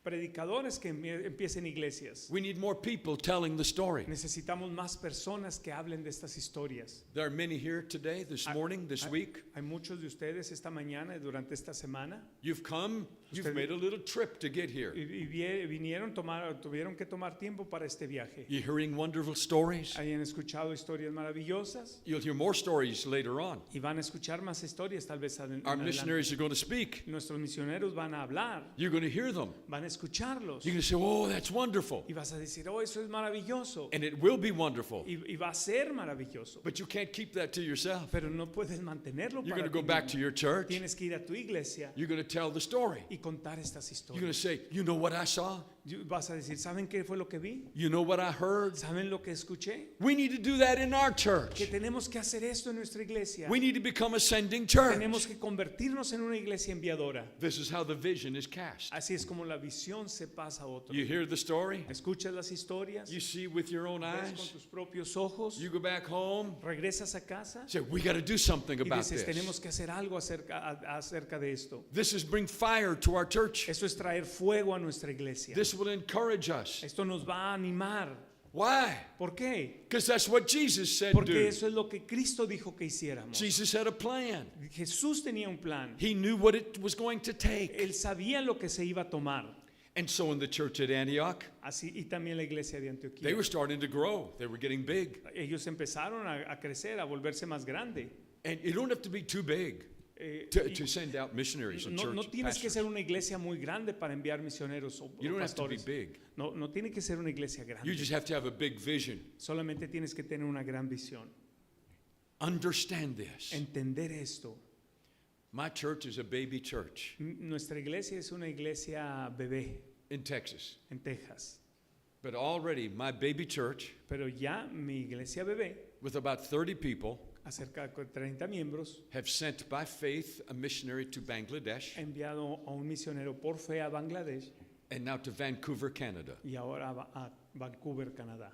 predicadores que empiecen iglesias. We need more people telling the story. Necesitamos más personas que hablen de estas historias. There are many here today, this morning, this week. Hay muchos de ustedes esta mañana y durante esta semana You've come, you've Usted- made a little trip to get here. tuvieron que tomar tiempo para este viaje. You're hearing wonderful stories. Hayan escuchado historias maravillosas You'll hear more stories later on. y van a escuchar más historias tal vez en Our adelante. missionaries are going to speak. Nuestros misioneros van a hablar, You're going to hear them. van a escucharlos You're going to say, "Oh, that's wonderful." y vas a decir, oh, eso es maravilloso And it will be wonderful. y va a ser maravilloso, But you can't keep that to yourself. pero no puedes mantenerlo You're para going to go ti back mismo. to your church. Tienes que ir a tu iglesia You're going to tell the story. y contar estas You're going to historias. say, "You know what I saw? Vas a decir, ¿saben qué fue lo que vi? You know what I heard?" ¿Saben lo que escuché? We need to do that in our Que church. tenemos que hacer esto en nuestra iglesia. We need to become a sending church. Tenemos que convertirnos en una iglesia enviadora. This is how the vision is cast. Así es como la visión se pasa a otro. You hear the story, Escuchas las historias, you see with your own ves con eyes, tus propios ojos, you go back home, regresas a casa say, "We got to do something y about dices, this." tenemos que hacer algo acerca de esto. This is bring fire to our church. Eso es traer fuego a nuestra iglesia. This will encourage us. Esto nos va a animar. Why? ¿Por qué? Because that's what Jesus said Porque do. eso es lo que Cristo dijo que hiciéramos. Jesus had a plan. Jesús tenía un plan. He knew what it was going to take. Él sabía lo que se iba a tomar. And so in the church at Antioch, Así, y también la iglesia de Antioquía. they were starting to grow. They were getting big. Ellos empezaron a crecer, a volverse más grande. And you don't have to be too big to send out missionaries and No church tienes que pastors. ser una iglesia muy grande para enviar misioneros o You don't have to be pastores. big. No tiene que ser una iglesia You grande. just have to have a big vision. Solamente tienes que tener una gran visión. Understand this. Entender esto. My church is a baby church Nuestra iglesia es una iglesia bebé in Texas. en Texas. But already my baby church, Pero ya mi iglesia bebé, with about 30 people, acerca de 30 miembros, have sent by faith a missionary to Bangladesh ha enviado a un misionero por fe a Bangladesh and now to Vancouver, Canada. y ahora a Vancouver, Canadá.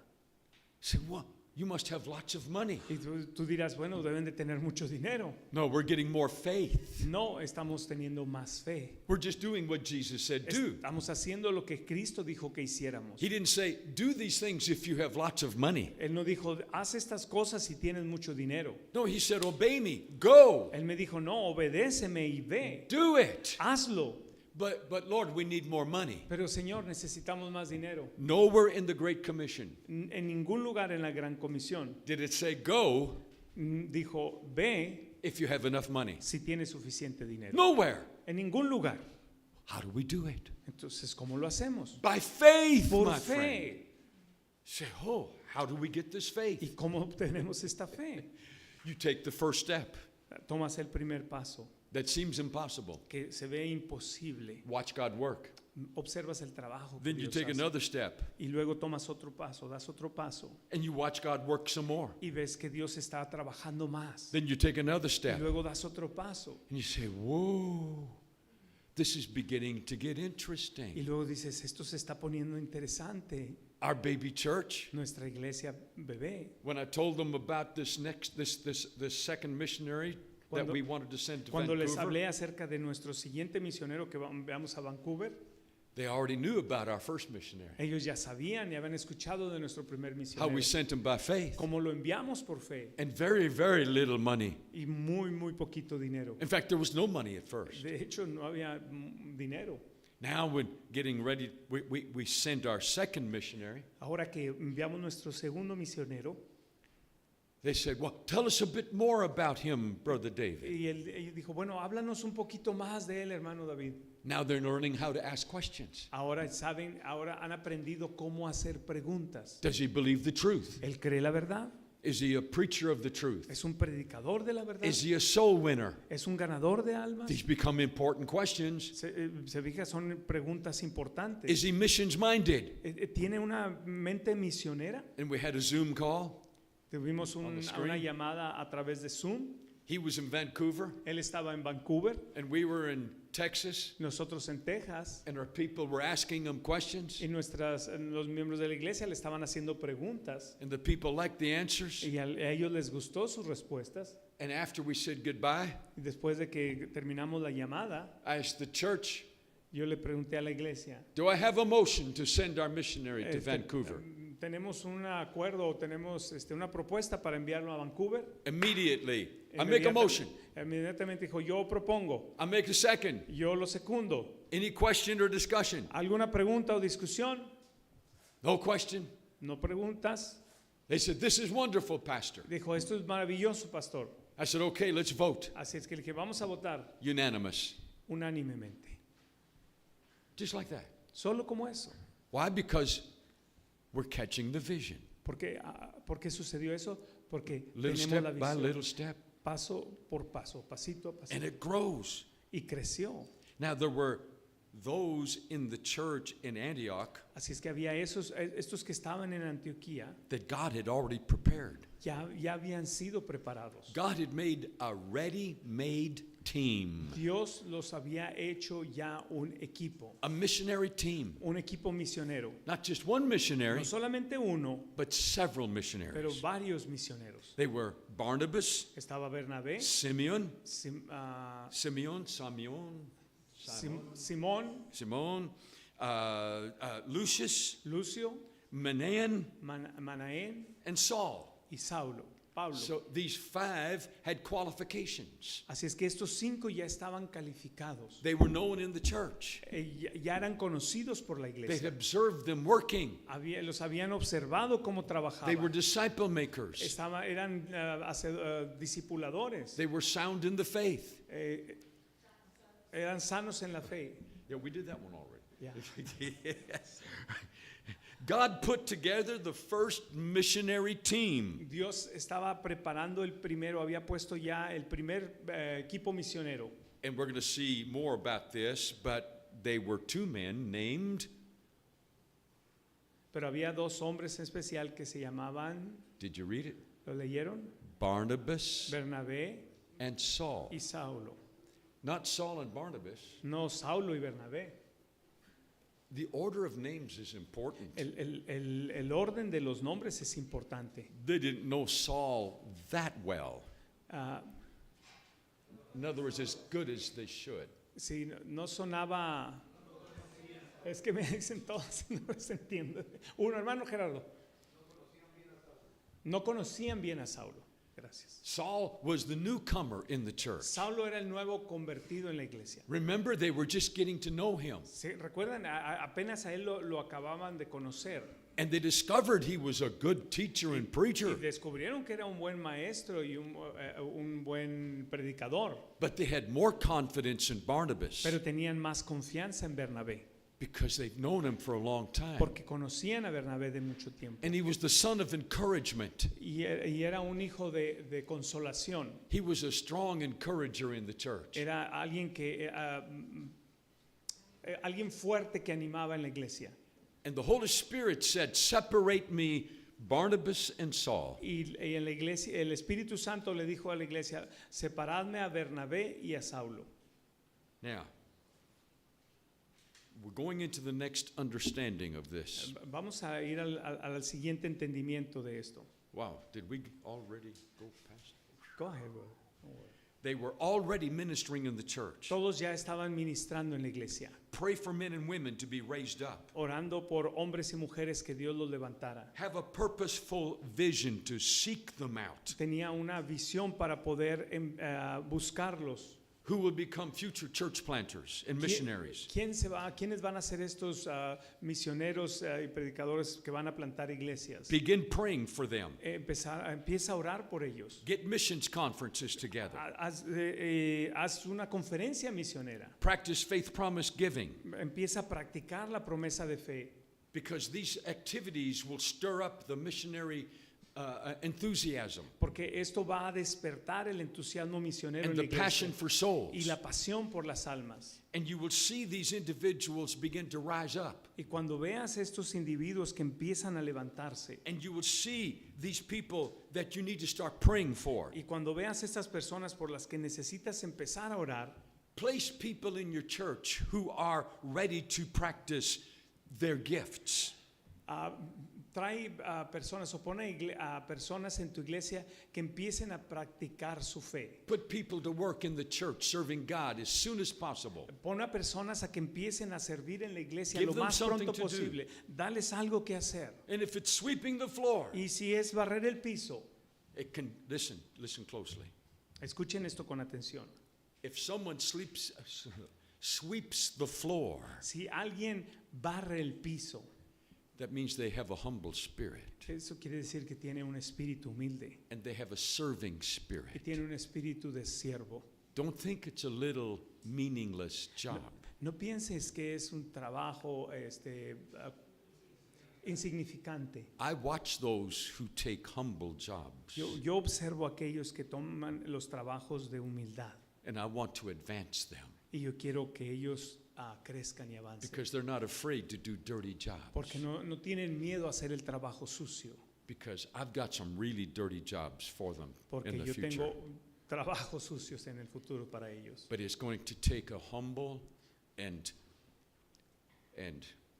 Say, "What? You must have lots of money." Y tú dirás, bueno, deben de tener mucho dinero. No, we're getting more faith. No, estamos teniendo más fe. We're just doing what Jesus said do. Estamos haciendo lo que Cristo dijo que hiciéramos. He didn't say, "Do these things if you have lots of money." Él no dijo, haz estas cosas si tienes mucho dinero. No, he said, "Obey me. Go. Él me dijo, no, obedéceme y ve. Do it." Hazlo. But Lord, we need more money. Pero Señor, necesitamos más dinero. Nowhere in the Great Commission En ningún lugar en la Gran Comisión did it say, "Go dijo, ve if you have enough money? si tienes suficiente dinero? Nowhere. En ningún lugar. How do we do it? Entonces, ¿cómo lo hacemos? By faith, Por my friend. fe. Say, oh, how do we get this ¿Y faith? cómo obtenemos esta fe? You take the first step. Tomas el primer paso, That seems impossible. que se ve imposible. Watch God work. Observas el trabajo que Then you Dios take hace. another step Y luego tomas otro paso, das otro paso and you watch God work some more. y ves que Dios está trabajando más. Then you take another Y step luego das otro paso and you say, whoa, this is beginning to get y interesting. luego dices, esto se está poniendo interesante. Our baby church, Nuestra iglesia bebé. when I told them about this second missionary that Cuando- we wanted to send to Cuando les Vancouver, hablé acerca de nuestro siguiente misionero que veamos a Vancouver, they already knew about our first missionary. ellos ya sabían y habían escuchado de nuestro primer How misionero. we sent him by faith. Como lo enviamos por fe And very, very little money. y muy poquito dinero. In fact, there was no money at first. De hecho, no había dinero. Now, when getting ready, we send our second missionary. Ahora que enviamos nuestro segundo misionero, They said, well, tell us a bit more about him, Brother David. y él dijo, bueno, háblanos un poquito más de él, hermano David. Now they're learning how to ask questions. Ahora saben, ahora han aprendido cómo hacer preguntas. Does he believe the truth? ¿Él cree la verdad? Is he a preacher of the truth? ¿Es un predicador de la verdad? Is he a soul winner? ¿Es un ganador de almas? These become important questions. Se fija, son preguntas importantes. Is he missions minded? ¿Tiene una mente misionera? And we had a Zoom call. Tuvimos On the screen. una llamada a través de Zoom. He was in Vancouver, Él estaba en Vancouver, and we were in Texas, nosotros en Texas, and our people were asking him questions, y los miembros de la iglesia le estaban haciendo preguntas, and the people liked the answers. y a ellos les gustó sus respuestas. And after we said goodbye, Y después de que terminamos la llamada, I asked the church, yo le pregunté a la iglesia, do I have a motion to send our missionary to este, Vancouver? ¿tenemos un acuerdo o tenemos una propuesta para enviarlo a Vancouver? Immediately, I make a motion. Inmediatamente dijo, yo propongo, I make a second. yo lo secundo. Any question or discussion? ¿Alguna pregunta o discusión? No question. ¿No preguntas? They said, this is wonderful, Pastor. Dijo, esto es maravilloso, pastor. I said, okay, let's vote. Así es que le dije, vamos a votar Unanimous. unánimemente. Just like that. Solo como eso. Why? Because we're catching the vision. ¿Por qué sucedió eso? Porque Little tenemos la step by visión, little step. paso por paso, pasito a And pasito. it grows. Y creció. Now, there were those in the church in Antioch Así es que había estos que estaban en Antioquía, that God had already prepared. ya habían sido preparados. God had made a ready-made team, Dios los había hecho ya un equipo misionero. not just one missionary, No solamente uno, but several pero missionaries. varios misioneros. They were Barnabas, Estaba Bernabé, Simeon, Simón, Lucius, Lucio, Manaen, Manaén and Saul. y Saulo, Pablo. So these five had qualifications. Así es que estos 5 ya estaban calificados. They were known in the church. Ya eran conocidos por la They iglesia. observed them working. Los habían observado cómo They were trabajaban. disciple makers. Eran discipuladores. They were sound in the faith. Eran sanos en la fe. Yeah, we did that one already. Yeah. Yes. God put together the first missionary team. Dios estaba preparando había puesto ya el primer equipo misionero. And we're going to see more about this, but they were two men named, Pero había 2 hombres en especial que se llamaban, did you read it? ¿lo leyeron? Barnabas Bernabé and Saul. y Saulo. Not Saul and Barnabas. No, Saulo y Bernabé. The order of names is important. El orden de los nombres es importante. They didn't know Saul that well. Ah, In other words, as good as they should. si no sonaba, es que me dicen todos, no les entiendo. Uno, hermano Gerardo. No conocían bien a Saulo. Gracias. Saul was the newcomer in the church. Saulo era el nuevo convertido en la iglesia. Remember, they were just getting to know him. ¿Se recuerdan? Apenas a él lo acababan de conocer. And they discovered he was a good teacher and Y preacher, descubrieron que era un buen maestro y un buen predicador, but they had more confidence in Barnabas pero tenían más confianza en Bernabé, because they've known him for a long time. porque conocían a Bernabé de mucho tiempo. And he was the son of encouragement. Y era un hijo de consolación. He was a strong encourager in the church. Era alguien alguien fuerte que animaba en la iglesia. And the Holy Spirit said, separate me, Barnabas and Saul. Y en la iglesia, el Espíritu Santo le dijo a la iglesia: separadme a Bernabé y a Saulo. Now, we're going into the next understanding of this. Vamos a ir al siguiente entendimiento de esto. Wow, did we already go past? Go ahead, brother. They were already ministering in the church. Todos ya estaban ministrando en la iglesia, Pray for men and women to be raised up. orando por hombres y mujeres que Dios los levantara. Have a purposeful vision to seek them out. Tenía una visión para poder buscarlos. Who will become future church planters and missionaries? ¿Quiénes van a ser estos misioneros y predicadores que van a plantar iglesias? Begin praying for them. Empieza a orar por ellos. Get missions conferences together. Haz una conferencia misionera. Practice faith promise giving, Empieza a practicar la promesa de fe, because these activities will stir up the missionary enthusiasm porque esto va a despertar el entusiasmo misionero and en la the iglesia passion for y souls. la pasión por las almas. And you will see these individuals begin to rise up. Y cuando veas estos individuos que empiezan a levantarse, And you will see these people that you need to start praying for. y cuando veas estas personas por las que necesitas empezar a orar, Place people in your church who are ready to practice their gifts. trae a personas o pone a personas en tu iglesia que empiecen a practicar su fe. Put people to work in the church serving God as soon as possible. Pon a personas a que empiecen a servir en la iglesia Give lo them más something pronto to do. posible. Dales algo que hacer. And if it's sweeping the floor, Y si es barrer el piso, it can listen closely. escuchen esto con atención. If someone sweeps the floor, Si alguien barre el piso, that means they have a humble spirit eso quiere decir que tiene un espíritu humilde, and they have a serving que spirit. tiene un espíritu de siervo. Don't think it's a little meaningless job. No pienses que es un trabajo insignificante. I watch those who take humble jobs, Yo observo a aquellos que toman los trabajos de humildad and I want to advance them y yo quiero que ellos crezcan y avancen. because they're not afraid to do dirty jobs. Porque no tienen miedo a hacer el trabajo sucio. Because I've got some really dirty jobs for them Porque in the yo future. tengo trabajos sucios en el futuro para ellos. But it's going to take a humble and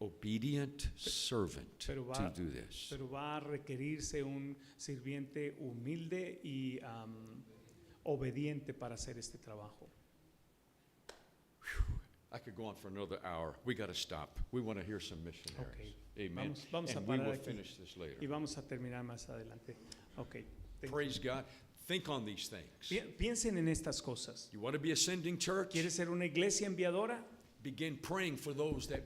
obedient servant Pero to va, do this. pero va a requerirse un sirviente humilde y obediente para hacer este trabajo. I could go on for another hour. We got to stop. We want to hear some missionaries. Okay. Amen. Vamos a And we parar will aquí. finish this later. Y vamos a terminar más adelante. Okay. Thank you. Praise God. Think on these things. Piensen en estas cosas. You want to be a sending church? ¿Quieres ser una iglesia enviadora? Begin praying for those that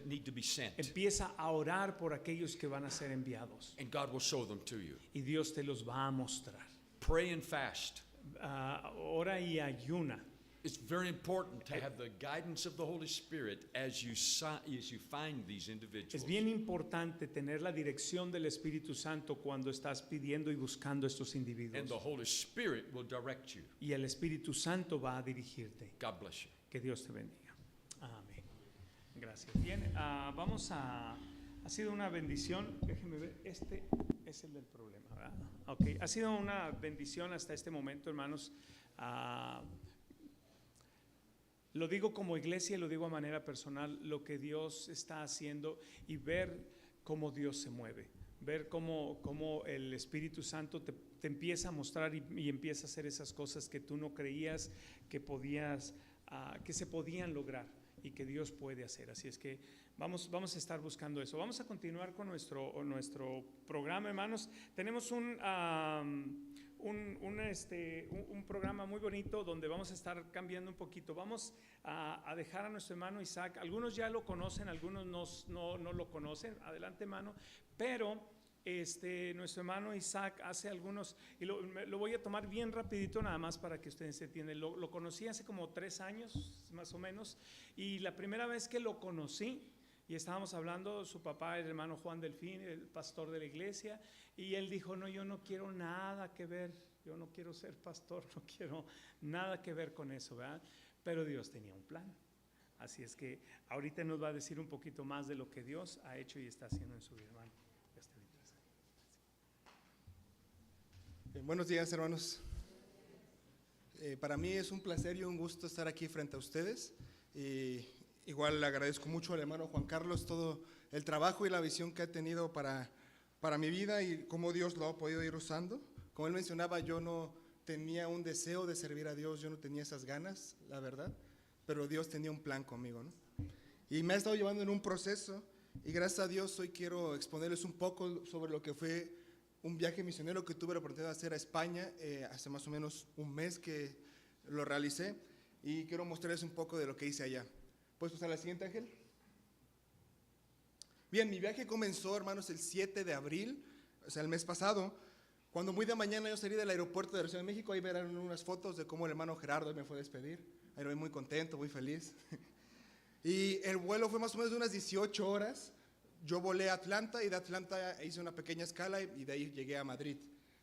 need to be sent. Empieza a orar por aquellos que van a ser enviados. And God will show them to you. Y Dios te los va a mostrar. Pray and fast. Ora y ayuna. It's very important to have the guidance of the Holy Spirit as you find these individuals. Es bien importante tener la dirección del Espíritu Santo cuando estás pidiendo y buscando estos And individuos. the Holy Spirit will direct you. Y el Espíritu Santo va a dirigirte. God bless you. Que Dios te bendiga. Amén. Gracias. Bien, ha sido una bendición. Déjenme ver, este es el del problema, ¿verdad? Ok, ha sido una bendición hasta este momento, hermanos. Lo digo como iglesia y lo digo a manera personal, lo que Dios está haciendo y ver cómo Dios se mueve, ver cómo el Espíritu Santo te empieza a mostrar y empieza a hacer esas cosas que tú no creías que que se podían lograr y que Dios puede hacer. Así es que vamos a estar buscando eso. Vamos a continuar con nuestro programa, hermanos. Tenemos un un programa muy bonito donde vamos a estar cambiando un poquito. Vamos a dejar a nuestro hermano Isaac. Algunos ya lo conocen, algunos no lo conocen. Adelante, hermano. Pero nuestro hermano Isaac hace algunos, y lo voy a tomar bien rapidito nada más para que ustedes se entiendan. Lo conocí hace como 3 años, más o menos, y la primera vez que lo conocí, y estábamos hablando, su papá, el hermano Juan Delfín, el pastor de la iglesia, y él dijo, no, yo no quiero nada que ver, yo no quiero ser pastor, no quiero nada que ver con eso, ¿verdad? Pero Dios tenía un plan. Así es que ahorita nos va a decir un poquito más de lo que Dios ha hecho y está haciendo en su vida, hermano. Buenos días, hermanos. Para mí es un placer y un gusto estar aquí frente a ustedes. Igual le agradezco mucho al hermano Juan Carlos todo el trabajo y la visión que ha tenido para mi vida y cómo Dios lo ha podido ir usando. Como él mencionaba, yo no tenía un deseo de servir a Dios, yo no tenía esas ganas, la verdad, pero Dios tenía un plan conmigo, ¿no? Y me ha estado llevando en un proceso y gracias a Dios hoy quiero exponerles un poco sobre lo que fue un viaje misionero que tuve la oportunidad de hacer a España hace más o menos un mes que lo realicé y quiero mostrarles un poco de lo que hice allá. ¿Puedes pasar a la siguiente, Ángel? Bien, mi viaje comenzó, hermanos, el 7 de abril, o sea, el mes pasado, cuando muy de mañana yo salí del aeropuerto de la Ciudad de México. Ahí verán unas fotos de cómo el hermano Gerardo me fue a despedir. Ahí lo vi muy contento, muy feliz. Y el vuelo fue más o menos de unas 18 horas. Yo volé a Atlanta y de Atlanta hice una pequeña escala y de ahí llegué a Madrid.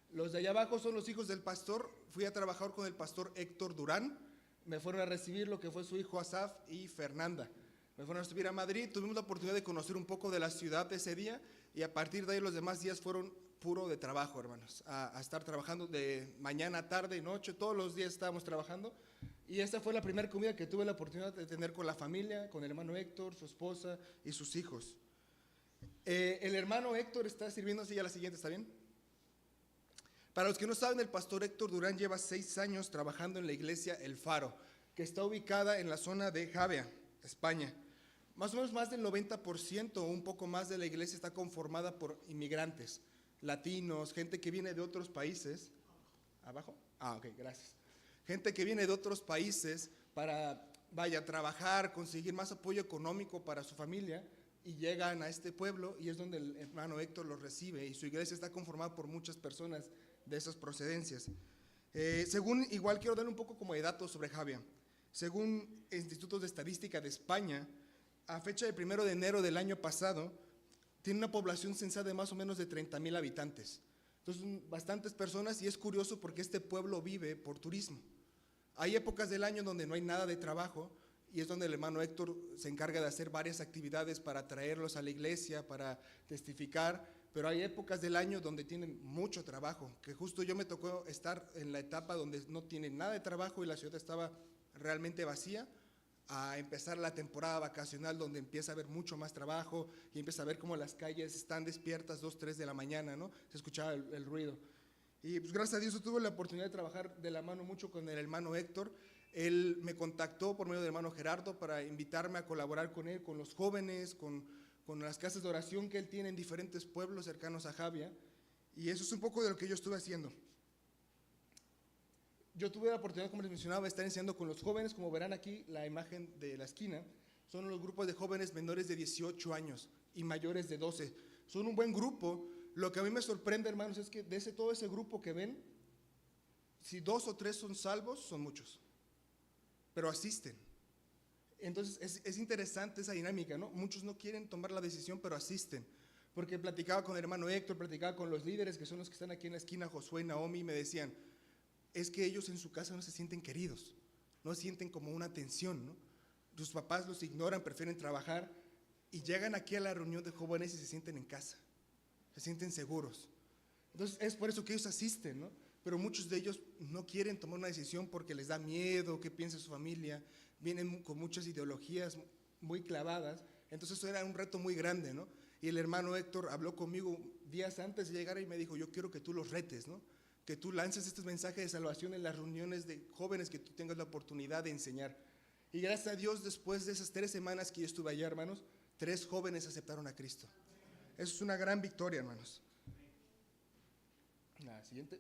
Los de allá abajo son los hijos del pastor. Fui a trabajar con el pastor Héctor Durán. Me fueron a recibir lo que fue su hijo Asaf y Fernanda. Me fueron a recibir a Madrid. Tuvimos la oportunidad de conocer un poco de la ciudad ese día y a partir de ahí los demás días fueron puro de trabajo, hermanos. A estar trabajando de mañana, tarde y noche. Todos los días estábamos trabajando. Y esta fue la primera comida que tuve la oportunidad de tener con la familia, con el hermano Héctor, su esposa y sus hijos. El hermano Héctor está sirviendo, así ya la siguiente, ¿está bien? Para los que no saben, el pastor Héctor Durán lleva 6 años trabajando en la iglesia El Faro, que está ubicada en la zona de Javea, España. Más o menos más del 90% o un poco más de la iglesia está conformada por inmigrantes, latinos, gente que viene de otros países. ¿Abajo? Ok, gracias. Gente que viene de otros países para, trabajar, conseguir más apoyo económico para su familia. Y llegan a este pueblo y es donde el hermano Héctor los recibe y su iglesia está conformada por muchas personas de esas procedencias. Igual quiero darle un poco como de datos sobre Javea. Según institutos de estadística de España, a fecha del 1 de enero del año pasado, tiene una población censada de más o menos de 30,000 habitantes. Entonces son bastantes personas y es curioso porque este pueblo vive por turismo. Hay épocas del año donde no hay nada de trabajo, y es donde el hermano Héctor se encarga de hacer varias actividades para traerlos a la iglesia, para testificar, pero hay épocas del año donde tienen mucho trabajo, que justo yo me tocó estar en la etapa donde no tienen nada de trabajo y la ciudad estaba realmente vacía, a empezar la temporada vacacional donde empieza a haber mucho más trabajo y empieza a ver cómo las calles están despiertas 2, 3 de la mañana, ¿no? Se escuchaba el ruido. Y pues gracias a Dios yo tuve la oportunidad de trabajar de la mano mucho con el hermano Héctor. Él me contactó por medio del hermano Gerardo para invitarme a colaborar con él, con los jóvenes, con las casas de oración que él tiene en diferentes pueblos cercanos a Javia. Y eso es un poco de lo que yo estuve haciendo. Yo tuve la oportunidad, como les mencionaba, de estar enseñando con los jóvenes. Como verán aquí, la imagen de la esquina, son los grupos de jóvenes menores de 18 años y mayores de 12. Son un buen grupo. Lo que a mí me sorprende, hermanos, es que de todo ese grupo que ven, si 2 o 3 son salvos, son muchos. Pero asisten. Entonces es interesante esa dinámica, ¿no? Muchos no quieren tomar la decisión, pero asisten. Porque platicaba con el hermano Héctor, platicaba con los líderes que son los que están aquí en la esquina, Josué y Naomi, y me decían, es que ellos en su casa no se sienten queridos, no sienten como una atención, ¿no? Sus papás los ignoran, prefieren trabajar y llegan aquí a la reunión de jóvenes y se sienten en casa, se sienten seguros. Entonces es por eso que ellos asisten, ¿no? Pero muchos de ellos no quieren tomar una decisión porque les da miedo, qué piensa su familia, vienen con muchas ideologías muy clavadas, entonces eso era un reto muy grande, ¿no? Y el hermano Héctor habló conmigo días antes de llegar y me dijo, yo quiero que tú los retes, ¿no? Que tú lances estos mensajes de salvación en las reuniones de jóvenes que tú tengas la oportunidad de enseñar. Y gracias a Dios, después de esas 3 semanas que yo estuve allá, hermanos, 3 jóvenes aceptaron a Cristo. Eso es una gran victoria, hermanos. La siguiente.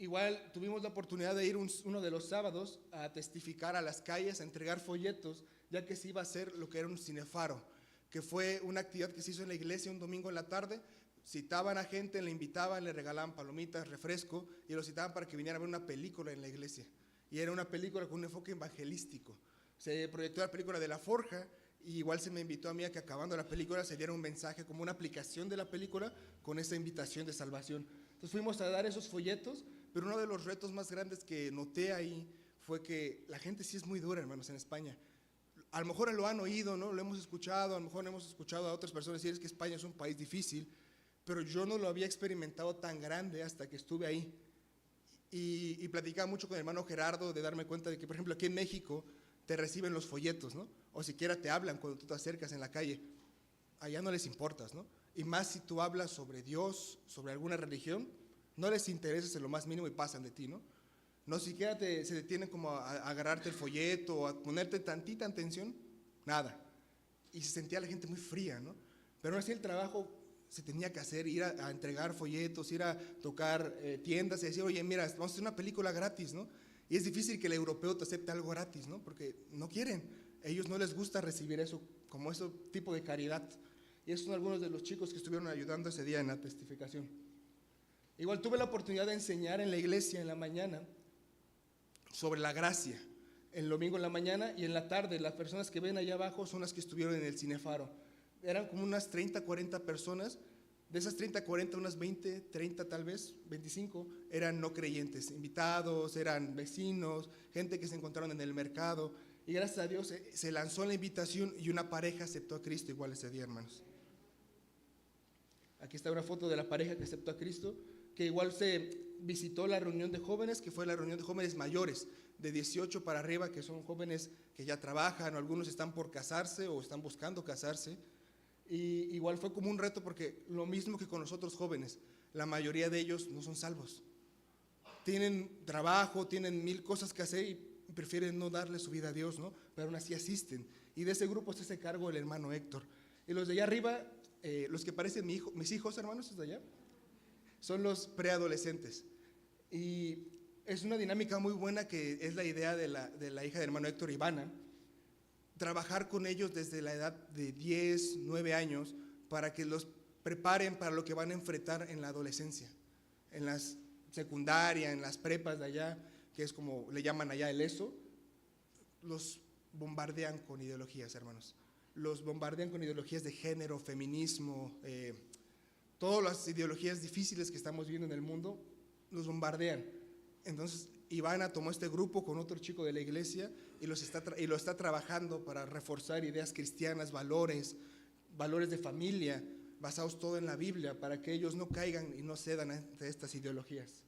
Igual tuvimos la oportunidad de ir uno de los sábados a testificar a las calles, a entregar folletos, ya que se iba a hacer lo que era un cinefaro, que fue una actividad que se hizo en la iglesia un domingo en la tarde. Citaban a gente, le invitaban, le regalaban palomitas, refresco, y lo citaban para que viniera a ver una película en la iglesia. Y era una película con un enfoque evangelístico. Se proyectó la película de La Forja, y igual se me invitó a mí a que acabando la película se diera un mensaje como una aplicación de la película con esa invitación de salvación. Entonces fuimos a dar esos folletos, pero uno de los retos más grandes que noté ahí fue que la gente sí es muy dura, hermanos, en España. A lo mejor lo han oído, ¿no? Lo hemos escuchado, a lo mejor hemos escuchado a otras personas decir que España es un país difícil, pero yo no lo había experimentado tan grande hasta que estuve ahí. Y platicaba mucho con el hermano Gerardo de darme cuenta de que, por ejemplo, aquí en México te reciben los folletos, ¿no? O siquiera te hablan cuando tú te acercas en la calle. Allá no les importas, ¿no? Y más si tú hablas sobre Dios, sobre alguna religión, no les interesa en lo más mínimo y pasan de ti, ¿no? No siquiera se detienen como a agarrarte el folleto o a ponerte tantita atención, nada. Y se sentía la gente muy fría, ¿no? Pero aún así el trabajo se tenía que hacer, ir a entregar folletos, ir a tocar tiendas y decir, oye, mira, vamos a hacer una película gratis, ¿no? Y es difícil que el europeo te acepte algo gratis, ¿no? Porque no quieren, ellos no les gusta recibir eso, como ese tipo de caridad. Y esos son algunos de los chicos que estuvieron ayudando ese día en la testificación. Igual tuve la oportunidad de enseñar en la iglesia en la mañana sobre la gracia, el domingo en la mañana, y en la tarde las personas que ven allá abajo son las que estuvieron en el cinefaro. Eran como unas 30, 40 personas. De esas 30, 40, unas 20, 30 tal vez, 25, eran no creyentes, invitados, eran vecinos, gente que se encontraron en el mercado. Y gracias a Dios se lanzó la invitación y una pareja aceptó a Cristo igual ese día, hermanos. Aquí está una foto de la pareja que aceptó a Cristo, que igual se visitó la reunión de jóvenes, que fue la reunión de jóvenes mayores, de 18 para arriba, que son jóvenes que ya trabajan, o algunos están por casarse o están buscando casarse. Y igual fue como un reto porque lo mismo que con los otros jóvenes, la mayoría de ellos no son salvos. Tienen trabajo, tienen 1000 cosas que hacer y prefieren no darle su vida a Dios, ¿no? Pero aún así asisten. Y de ese grupo se hace cargo el hermano Héctor. Y los de allá arriba, los que parecen mis hijos, hermanos, ¿es de allá? Son los preadolescentes. Y es una dinámica muy buena que es la idea de la hija del hermano Héctor, Ivana, trabajar con ellos desde la edad de 10, 9 años para que los preparen para lo que van a enfrentar en la adolescencia, en la secundaria, en las prepas de allá, que es como le llaman allá el ESO. Los bombardean con ideologías, hermanos. Los bombardean con ideologías de género, feminismo, todas las ideologías difíciles que estamos viendo en el mundo, los bombardean. Entonces Ivana tomó este grupo con otro chico de la iglesia y lo está trabajando para reforzar ideas cristianas, valores de familia, basados todo en la Biblia, para que ellos no caigan y no cedan ante estas ideologías.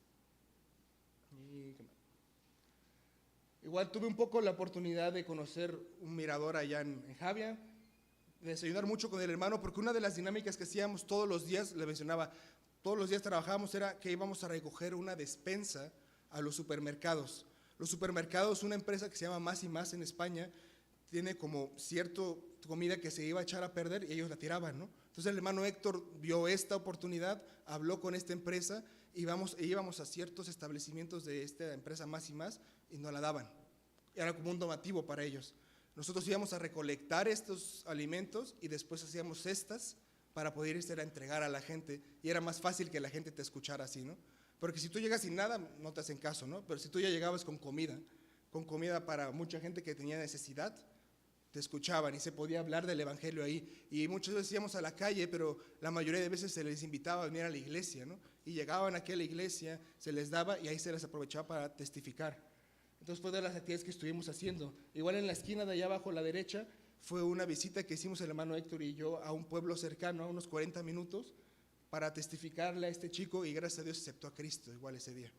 Igual tuve un poco la oportunidad de conocer un mirador allá en Javia, de desayunar mucho con el hermano, porque una de las dinámicas que hacíamos todos los días, le mencionaba, todos los días trabajábamos, era que íbamos a recoger una despensa a los supermercados. Los supermercados, una empresa que se llama Más y Más en España, tiene como cierta comida que se iba a echar a perder y ellos la tiraban, ¿no? Entonces el hermano Héctor vio esta oportunidad, habló con esta empresa y íbamos a ciertos establecimientos de esta empresa Más y Más y no la daban. Era como un donativo para ellos. Nosotros íbamos a recolectar estos alimentos y después hacíamos cestas para poder irse a entregar a la gente, y era más fácil que la gente te escuchara así, ¿no? Porque si tú llegas sin nada, no te hacen caso, ¿no? Pero si tú ya llegabas con comida para mucha gente que tenía necesidad, te escuchaban y se podía hablar del evangelio ahí. Y muchas veces íbamos a la calle, pero la mayoría de veces se les invitaba a venir a la iglesia, ¿no? Y llegaban aquí a la iglesia, se les daba y ahí se les aprovechaba para testificar. Entonces fue de las actividades que estuvimos haciendo. Igual en la esquina de allá abajo a la derecha fue una visita que hicimos el hermano Héctor y yo a un pueblo cercano, a unos 40 minutos, para testificarle a este chico, y gracias a Dios aceptó a Cristo igual ese día.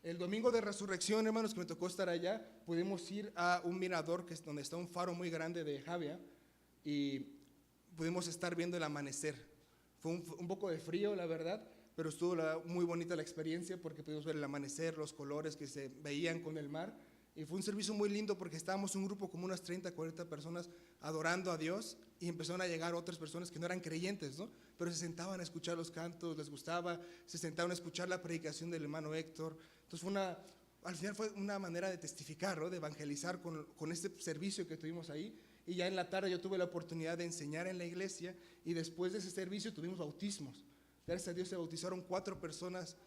El domingo de resurrección, hermanos, que me tocó estar allá, pudimos ir a un mirador que es donde está un faro muy grande de Javia y pudimos estar viendo el amanecer. Fue un poco de frío, la verdad, pero estuvo muy bonita la experiencia porque pudimos ver el amanecer, los colores que se veían con el mar, Y fue un servicio muy lindo porque estábamos un grupo como unas 30, 40 personas adorando a Dios y empezaron a llegar otras personas que no eran creyentes, ¿no? Pero se sentaban a escuchar los cantos, les gustaba, se sentaban a escuchar la predicación del hermano Héctor. Entonces al final fue una manera de testificar, ¿no? De evangelizar con este servicio que tuvimos ahí. Y ya en la tarde yo tuve la oportunidad de enseñar en la iglesia y después de ese servicio tuvimos bautismos. Gracias a Dios se bautizaron 4 personas.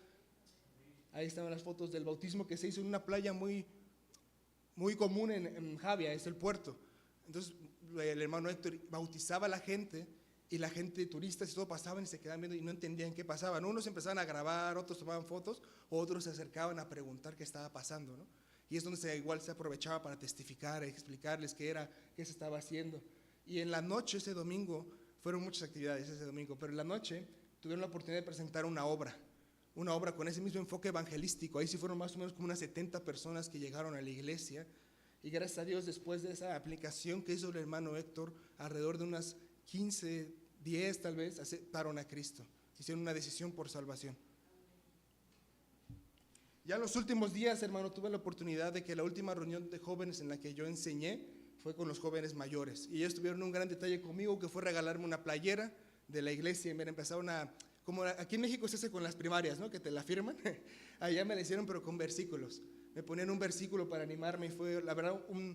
Ahí estaban las fotos del bautismo que se hizo en una playa muy común en Javia, es el puerto. Entonces el hermano Héctor bautizaba a la gente y la gente, turistas y todo, pasaban y se quedaban viendo y no entendían qué pasaba, ¿no? Unos empezaban a grabar, otros tomaban fotos, otros se acercaban a preguntar qué estaba pasando, ¿no? Y es donde igual se aprovechaba para testificar, explicarles qué se estaba haciendo. Y en la noche ese domingo, fueron muchas actividades ese domingo, pero en la noche tuvieron la oportunidad de presentar una obra con ese mismo enfoque evangelístico. Ahí sí fueron más o menos como unas 70 personas que llegaron a la iglesia, y gracias a Dios después de esa aplicación que hizo el hermano Héctor, alrededor de unas 15, 10 tal vez, aceptaron a Cristo, hicieron una decisión por salvación. Ya en los últimos días, hermano, tuve la oportunidad de que la última reunión de jóvenes en la que yo enseñé fue con los jóvenes mayores, y ellos tuvieron un gran detalle conmigo que fue regalarme una playera de la iglesia. Y me empezaron como aquí en México se hace con las primarias, ¿no? Que te la firman. Allá me la hicieron, pero con versículos. Me ponían un versículo para animarme y fue, la verdad, un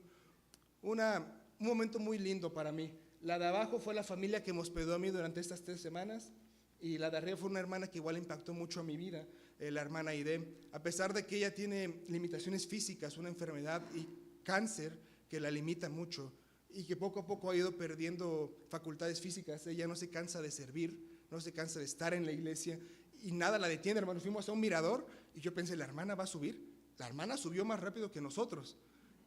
momento muy lindo para mí. La de abajo fue la familia que me hospedó a mí durante estas 3 semanas, y la de arriba fue una hermana que igual impactó mucho a mi vida, la hermana Aide. A pesar de que ella tiene limitaciones físicas, una enfermedad y cáncer que la limita mucho y que poco a poco ha ido perdiendo facultades físicas, ella no se cansa de servir, no se cansa de estar en la iglesia y nada la detiene, hermano. Fuimos a un mirador y yo pensé, ¿la hermana va a subir? La hermana subió más rápido que nosotros.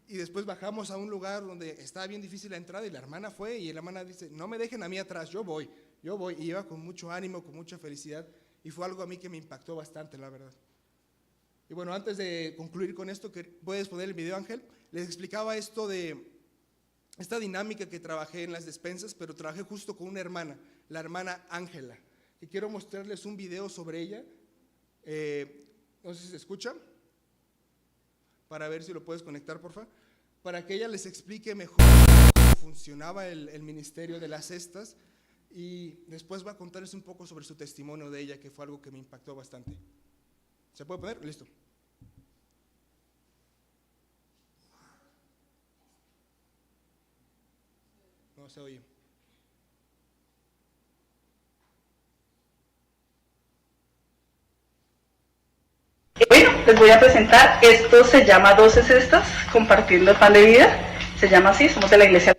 Y después bajamos a un lugar donde estaba bien difícil la entrada y la hermana fue, y la hermana dice, no me dejen a mí atrás, yo voy. Y iba con mucho ánimo, con mucha felicidad, y fue algo a mí que me impactó bastante, la verdad. Y bueno, antes de concluir con esto, que puedes poner el video, Ángel, les explicaba esto de esta dinámica que trabajé en las despensas, pero trabajé justo con una hermana, la hermana Ángela, y quiero mostrarles un video sobre ella. No sé si se escucha, para ver si lo puedes conectar, por favor, para que ella les explique mejor cómo funcionaba el ministerio de las cestas, y después va a contarles un poco sobre su testimonio de ella, que fue algo que me impactó bastante. ¿Se puede poner? Listo. No se oye. Bueno, les voy a presentar, esto se llama 12 cestas, compartiendo el pan de vida, se llama así, somos de la iglesia.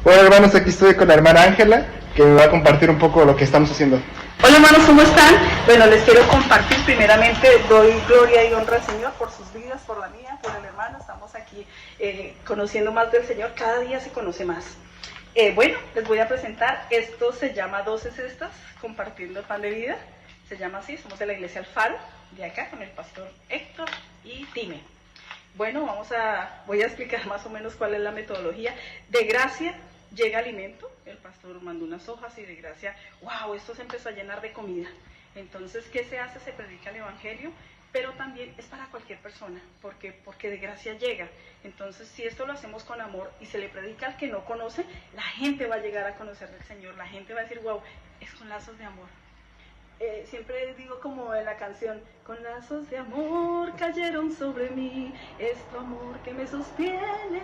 Bueno, hermanos, aquí estoy con la hermana Ángela, que me va a compartir un poco lo que estamos haciendo. Hola hermanos, ¿cómo están? Bueno, les quiero compartir, primeramente doy gloria y honra al Señor por sus vidas, por la mía, por el hermano. Estamos aquí conociendo más del Señor, cada día se conoce más. Bueno, les voy a presentar, esto se llama 12 cestas, compartiendo el pan de vida, se llama así, somos de la iglesia El Faro, de acá, con el pastor Héctor y Time. Bueno, voy a explicar más o menos cuál es la metodología. De gracia llega alimento, el pastor mandó unas hojas y de gracia, wow, esto se empezó a llenar de comida. Entonces, ¿qué se hace? Se predica el evangelio, pero también es para cualquier persona, porque de gracia llega. Entonces, si esto lo hacemos con amor y se le predica al que no conoce, la gente va a llegar a conocer del Señor, la gente va a decir, wow, es con lazos de amor. Siempre digo como en la canción, con lazos de amor cayeron sobre mí, es tu amor que me sostiene,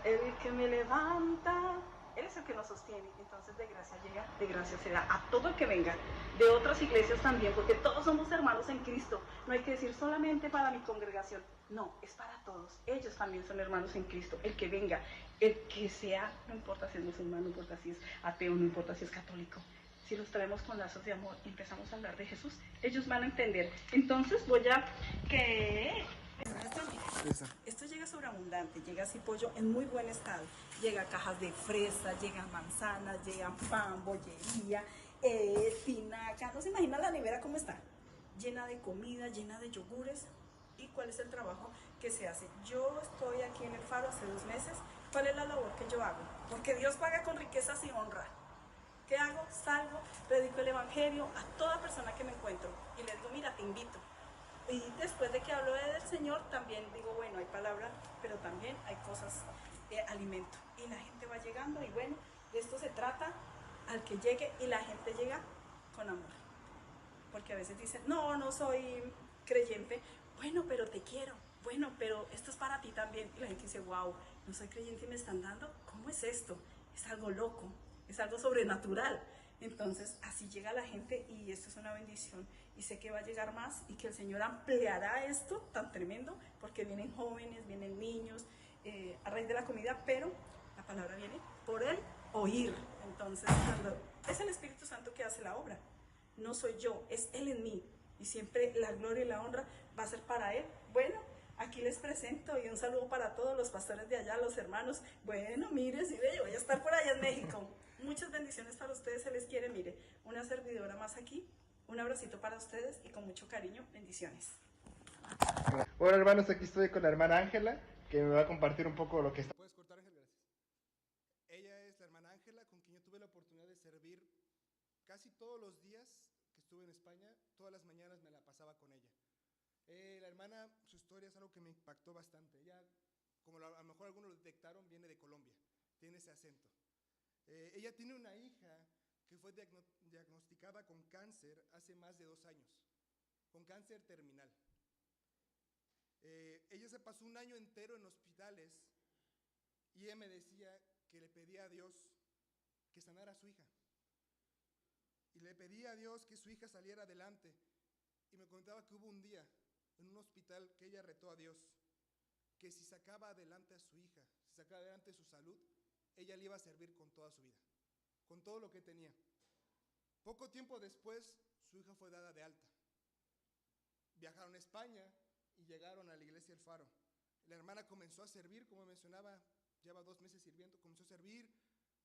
el que me levanta, Él es el que nos sostiene. Entonces de gracia llega, de gracia se da a todo el que venga, de otras iglesias también, porque todos somos hermanos en Cristo. No hay que decir solamente para mi congregación, no, es para todos, ellos también son hermanos en Cristo. El que venga, el que sea, no importa si es musulmán, no importa si es ateo, no importa si es católico, si los traemos con lazos de amor y empezamos a hablar de Jesús, ellos van a entender. Entonces esto llega sobreabundante, llega así pollo en muy buen estado, llega cajas de fresa, llegan manzanas, llegan pan, bollería, espinaca, no se imaginan la nevera cómo está, llena de comida, llena de yogures. ¿Y cuál es el trabajo que se hace? Yo estoy aquí en El Faro hace 2 meses. ¿Cuál es la labor que yo hago? Porque Dios paga con riquezas y honra. ¿Qué hago? Salgo, predico el evangelio a toda persona que me encuentro y le digo, mira, te invito Y después de que hablo del Señor, también digo, bueno, hay palabra, pero también hay cosas, alimento. Y la gente va llegando y bueno, de esto se trata, al que llegue y la gente llega con amor. Porque a veces dicen, no, no soy creyente. Bueno, pero te quiero. Bueno, pero esto es para ti también. Y la gente dice, wow, no soy creyente y me están dando. ¿Cómo es esto? Es algo loco, es algo sobrenatural. Entonces, así llega la gente y esto es una bendición. Y sé que va a llegar más y que el Señor ampliará esto tan tremendo, porque vienen jóvenes, vienen niños, a raíz de la comida, pero la palabra viene por el oír. Entonces, cuando es el Espíritu Santo que hace la obra, no soy yo, es Él en mí. Y siempre la gloria y la honra va a ser para Él. Bueno, aquí les presento y un saludo para todos los pastores de allá, los hermanos. Bueno, mire, sí, yo voy a estar por allá en México. Muchas bendiciones para ustedes, se les quiere. Mire, una servidora más aquí. Un abracito para ustedes y con mucho cariño, bendiciones. Bueno, hermanos, aquí estoy con la hermana Ángela, que me va a compartir un poco lo que está. ¿Puedes cortar, Ángel? Gracias. Ella es la hermana Ángela, con quien yo tuve la oportunidad de servir casi todos los días que estuve en España. Todas las mañanas me la pasaba con ella. La hermana, su historia es algo que me impactó bastante. Ella, como a lo mejor algunos lo detectaron, viene de Colombia, tiene ese acento. Ella tiene una hija que fue diagnosticada con cáncer hace más de 2 años, con cáncer terminal. Ella se pasó un año entero en hospitales y ella me decía que le pedía a Dios que sanara a su hija. Y le pedía a Dios que su hija saliera adelante. Y me contaba que hubo un día en un hospital que ella retó a Dios, que si sacaba adelante a su hija, si sacaba adelante su salud, ella le iba a servir con toda su vida, con todo lo que tenía. Poco tiempo después, su hija fue dada de alta. Viajaron a España y llegaron a la iglesia El Faro. La hermana comenzó a servir, como mencionaba, lleva 2 meses sirviendo, comenzó a servir,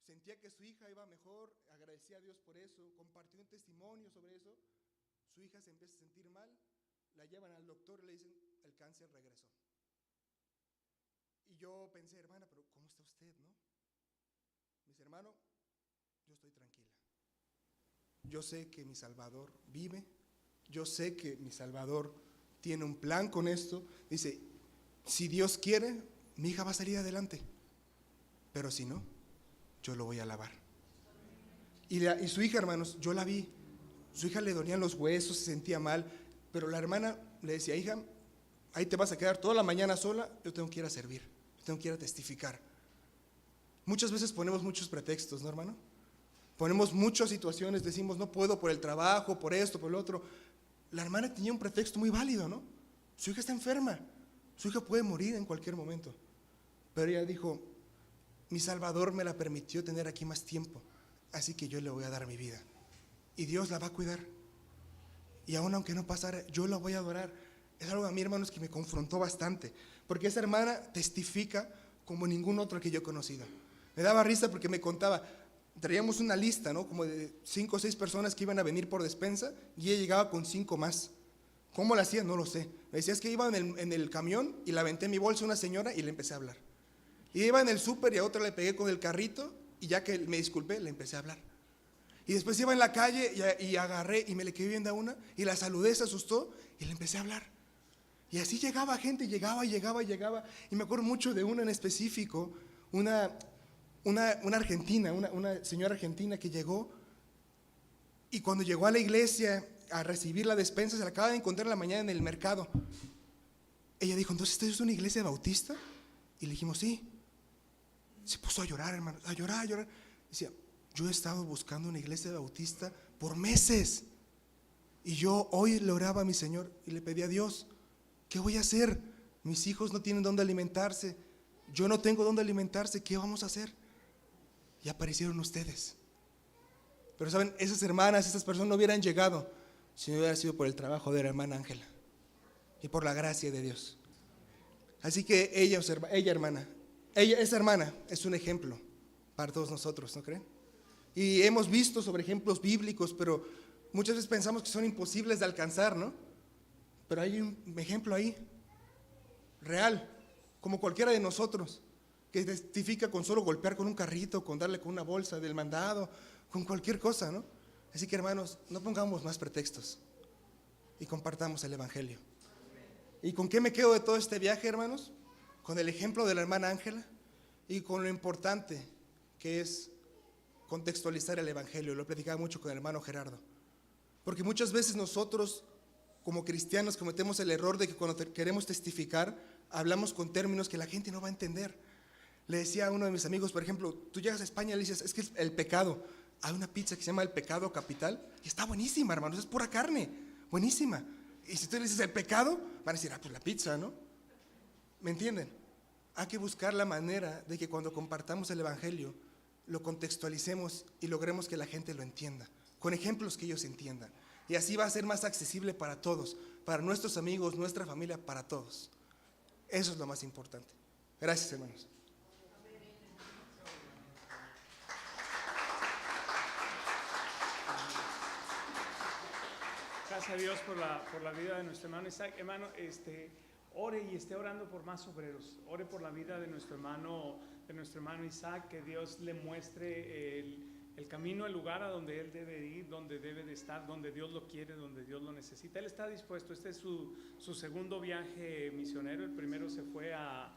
sentía que su hija iba mejor, agradecía a Dios por eso, compartió un testimonio sobre eso. Su hija se empieza a sentir mal, la llevan al doctor y le dicen, el cáncer regresó. Y yo pensé, hermana, pero ¿cómo está usted, no? Me dice, hermano, yo estoy tranquila. Yo sé que mi Salvador vive, yo sé que mi Salvador tiene un plan con esto. Dice, si Dios quiere, mi hija va a salir adelante, pero si no, yo lo voy a alabar. Y su hija, hermanos, yo la vi, su hija le dolían los huesos, se sentía mal, pero la hermana le decía, hija, ahí te vas a quedar toda la mañana sola, yo tengo que ir a servir, yo tengo que ir a testificar. Muchas veces ponemos muchos pretextos, ¿no, hermano? Ponemos muchas situaciones, decimos, no puedo por el trabajo, por esto, por lo otro. La hermana tenía un pretexto muy válido, ¿no? Su hija está enferma, su hija puede morir en cualquier momento. Pero ella dijo, mi Salvador me la permitió tener aquí más tiempo, así que yo le voy a dar mi vida. Y Dios la va a cuidar. Y aún aunque no pasara, yo la voy a adorar. Es algo a mí, hermanos, que me confrontó bastante, porque esa hermana testifica como ningún otro que yo he conocido. Me daba risa porque me contaba, traíamos una lista, ¿no? Como de 5 o 6 personas que iban a venir por despensa y ella llegaba con 5 más. ¿Cómo la hacía? No lo sé. Me decía, es que iba en el camión y la aventé en mi bolsa a una señora y le empecé a hablar. Y iba en el súper y a otra le pegué con el carrito y ya que me disculpé, le empecé a hablar. Y después iba en la calle y agarré y me le quedé viendo a una y la saludé, se asustó y le empecé a hablar. Y así llegaba gente, llegaba. Y me acuerdo mucho de una en específico, una argentina, una señora argentina que llegó y cuando llegó a la iglesia a recibir la despensa, se la acaba de encontrar en la mañana en el mercado. Ella dijo, ¿entonces esta es una iglesia bautista? Y le dijimos, sí. Se puso a llorar, hermano, a llorar. Decía, yo he estado buscando una iglesia bautista por meses. Y yo hoy le oraba a mi Señor y le pedí a Dios, ¿qué voy a hacer? Mis hijos no tienen dónde alimentarse. Yo no tengo dónde alimentarse. ¿Qué vamos a hacer? Y aparecieron ustedes. Pero saben, esas hermanas, esas personas no hubieran llegado si no hubiera sido por el trabajo de la hermana Ángela y por la gracia de Dios. Así que esa hermana es un ejemplo para todos nosotros, ¿no creen? Y hemos visto sobre ejemplos bíblicos, pero muchas veces pensamos que son imposibles de alcanzar, ¿no? Pero hay un ejemplo ahí, real, como cualquiera de nosotros, que testifica con solo golpear con un carrito, con darle con una bolsa del mandado, con cualquier cosa, ¿no? Así que, hermanos, no pongamos más pretextos y compartamos el Evangelio. ¿Y con qué me quedo de todo este viaje, hermanos? Con el ejemplo de la hermana Ángela y con lo importante que es contextualizar el evangelio. Lo he platicado mucho con el hermano Gerardo. Porque muchas veces nosotros, como cristianos, cometemos el error de que cuando queremos testificar, hablamos con términos que la gente no va a entender. Le decía a uno de mis amigos, por ejemplo, tú llegas a España y le dices, es que el pecado, hay una pizza que se llama el pecado capital y está buenísima, hermanos, es pura carne, buenísima. Y si tú le dices el pecado, van a decir, pues la pizza, ¿no? ¿Me entienden? Hay que buscar la manera de que cuando compartamos el evangelio, lo contextualicemos y logremos que la gente lo entienda, con ejemplos que ellos entiendan. Y así va a ser más accesible para todos, para nuestros amigos, nuestra familia, para todos. Eso es lo más importante. Gracias, hermanos. Gracias a Dios por la vida de nuestro hermano Isaac. Hermano, ore y esté orando por más obreros. Ore por la vida de nuestro hermano Isaac, que Dios le muestre el camino, el lugar a donde él debe ir, donde debe de estar, donde Dios lo quiere, donde Dios lo necesita. Él está dispuesto. Este es su segundo viaje misionero. El primero se fue a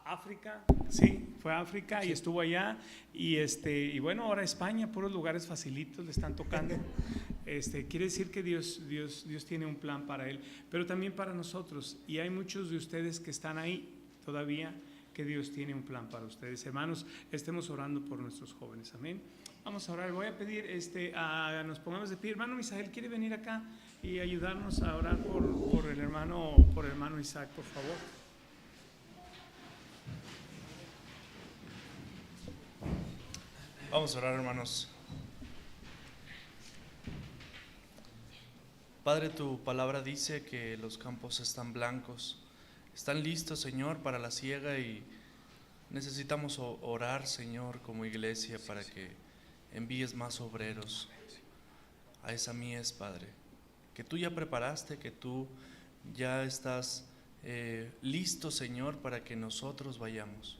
África, sí, fue a África y estuvo allá y bueno, ahora España, puros lugares facilitos le están tocando. Quiere decir que Dios tiene un plan para él, pero también para nosotros, y hay muchos de ustedes que están ahí todavía, que Dios tiene un plan para ustedes. Hermanos, estemos orando por nuestros jóvenes, amén. Vamos a orar. Voy a pedir nos pongamos de pie. Hermano Misael, ¿quiere venir acá y ayudarnos a orar por el hermano Isaac, por favor? Vamos a orar, hermanos. Padre, tu palabra dice que los campos están blancos, están listos, Señor, para la siega, y necesitamos orar, Señor, como iglesia, para que envíes más obreros a esa mies, Padre, que tú ya preparaste, que tú ya estás listo, Señor, para que nosotros vayamos.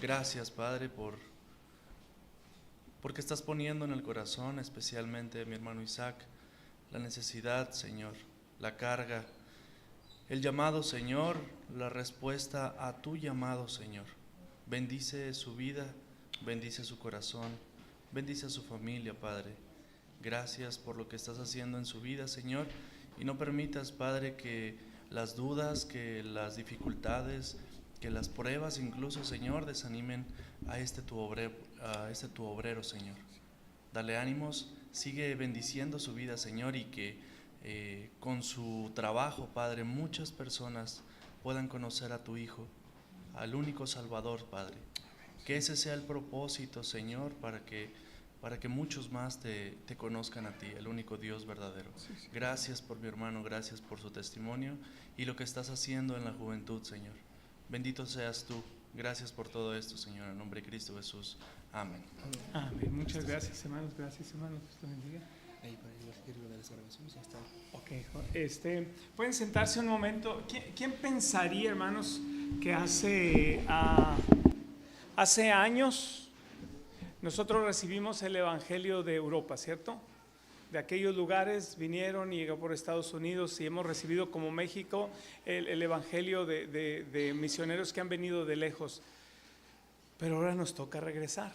Gracias, Padre, porque estás poniendo en el corazón, especialmente de mi hermano Isaac, la necesidad, Señor, la carga, el llamado, Señor, la respuesta a tu llamado, Señor. Bendice su vida, bendice su corazón, bendice a su familia, Padre. Gracias por lo que estás haciendo en su vida, Señor, y no permitas, Padre, que las dudas, que las dificultades, que las pruebas incluso, Señor, desanimen a tu obrero, Señor. Dale ánimos, sigue bendiciendo su vida, Señor, y que con su trabajo, Padre, muchas personas puedan conocer a tu Hijo, al único Salvador, Padre. Que ese sea el propósito, Señor, para que muchos más te conozcan a ti, el único Dios verdadero. Gracias por mi hermano, gracias por su testimonio y lo que estás haciendo en la juventud, Señor. Bendito seas tú. Gracias por todo esto, Señor, en nombre de Cristo Jesús. Amén. Amén. Muchas gracias, hermanos. Gracias, hermanos. Dios te bendiga. Ok, pueden sentarse un momento. ¿Quién pensaría, hermanos, que hace años nosotros recibimos el Evangelio de Europa, ¿cierto? De aquellos lugares vinieron y llegó por Estados Unidos, y hemos recibido como México el Evangelio de misioneros que han venido de lejos. Pero ahora nos toca regresar.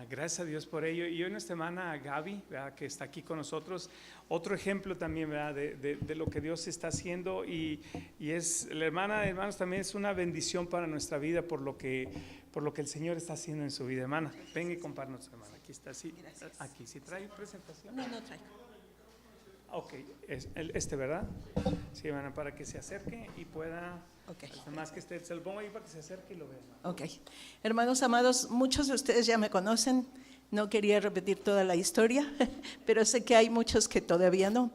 Gracias a Dios por ello. Y hoy nuestra hermana Gaby, ¿verdad?, que está aquí con nosotros, otro ejemplo también, ¿verdad?, de lo que Dios está haciendo, y es la hermana, hermanos, también es una bendición para nuestra vida por lo que el Señor está haciendo en su vida. Hermana, venga y compárnos, hermana. Aquí está, sí. Gracias. Aquí, ¿sí trae presentación? No traigo. Ok, ¿verdad? Sí, hermana, para que se acerque y pueda. Okay. Más que se lo pongo ahí para que se acerque y lo vea. Ok. Hermanos amados, muchos de ustedes ya me conocen. No quería repetir toda la historia, pero sé que hay muchos que todavía no.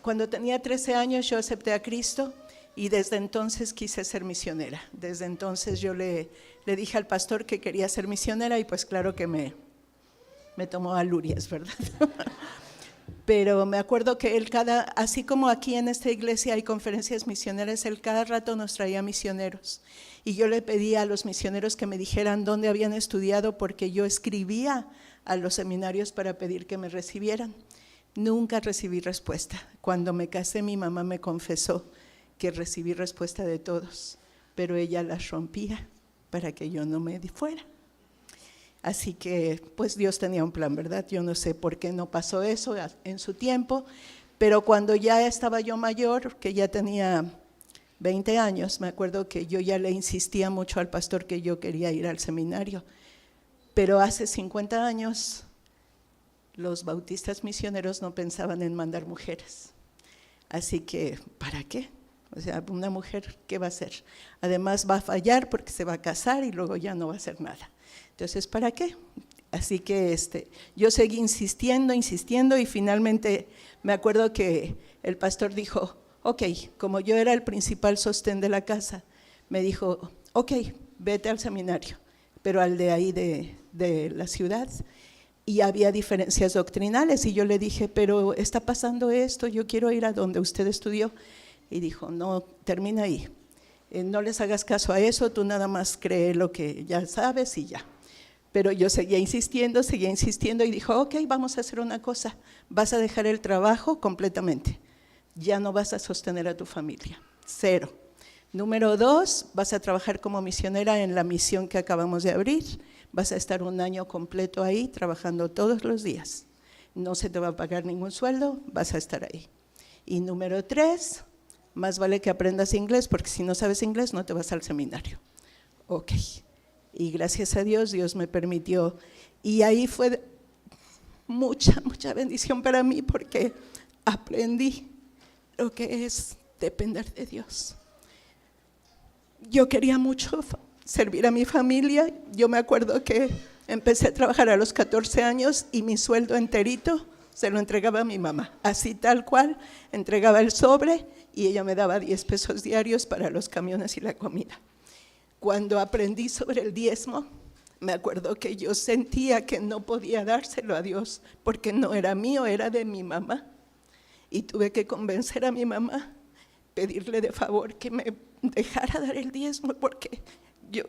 Cuando tenía 13 años yo acepté a Cristo y desde entonces quise ser misionera. Desde entonces yo le dije al pastor que quería ser misionera y pues claro que me tomó alurias, ¿verdad? Pero me acuerdo que él así como aquí en esta iglesia hay conferencias misioneras, él cada rato nos traía misioneros. Y yo le pedía a los misioneros que me dijeran dónde habían estudiado, porque yo escribía a los seminarios para pedir que me recibieran. Nunca recibí respuesta. Cuando me casé, mi mamá me confesó que recibí respuesta de todos, pero ella las rompía para que yo no me fuera. Así que pues Dios tenía un plan, ¿verdad? Yo no sé por qué no pasó eso en su tiempo, pero cuando ya estaba yo mayor, que ya tenía 20 años, me acuerdo que yo ya le insistía mucho al pastor que yo quería ir al seminario, pero hace 50 años los bautistas misioneros no pensaban en mandar mujeres, así que ¿para qué? O sea, una mujer, ¿qué va a hacer? Además va a fallar porque se va a casar y luego ya no va a hacer nada. Entonces, ¿para qué? Así que yo seguí insistiendo y finalmente me acuerdo que el pastor dijo, ok, como yo era el principal sostén de la casa, me dijo, ok, vete al seminario, pero al de ahí de la ciudad. Y había diferencias doctrinales y yo le dije, pero está pasando esto, yo quiero ir a donde usted estudió. Y dijo, no, termina ahí, no les hagas caso a eso, tú nada más cree lo que ya sabes y ya. Pero yo seguía insistiendo y dijo, ok, vamos a hacer una cosa, vas a dejar el trabajo completamente, ya no vas a sostener a tu familia, 0. Número 2, vas a trabajar como misionera en la misión que acabamos de abrir, vas a estar 1 año completo ahí trabajando todos los días, no se te va a pagar ningún sueldo, vas a estar ahí. Y número 3, más vale que aprendas inglés, porque si no sabes inglés no te vas al seminario. Ok, y gracias a Dios, Dios me permitió, y ahí fue mucha bendición para mí, porque aprendí lo que es depender de Dios. Yo quería mucho servir a mi familia, yo me acuerdo que empecé a trabajar a los 14 años y mi sueldo enterito se lo entregaba a mi mamá, así tal cual, entregaba el sobre y ella me daba 10 pesos diarios para los camiones y la comida. Cuando aprendí sobre el diezmo, me acuerdo que yo sentía que no podía dárselo a Dios porque no era mío, era de mi mamá. Y tuve que convencer a mi mamá, pedirle de favor que me dejara dar el diezmo porque yo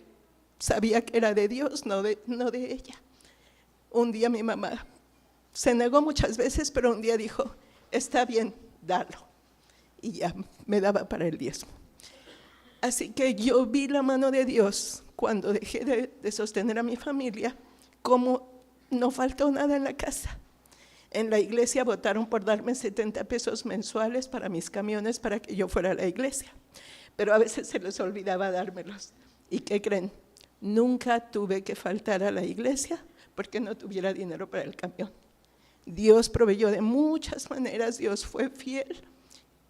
sabía que era de Dios, no de ella. Un día mi mamá se negó muchas veces, pero un día dijo, está bien, dalo. Y ya me daba para el diezmo. Así que yo vi la mano de Dios cuando dejé de sostener a mi familia, como no faltó nada en la casa. En la iglesia votaron por darme 70 pesos mensuales para mis camiones para que yo fuera a la iglesia, pero a veces se les olvidaba dármelos. ¿Y qué creen? Nunca tuve que faltar a la iglesia porque no tuviera dinero para el camión. Dios proveyó de muchas maneras, Dios fue fiel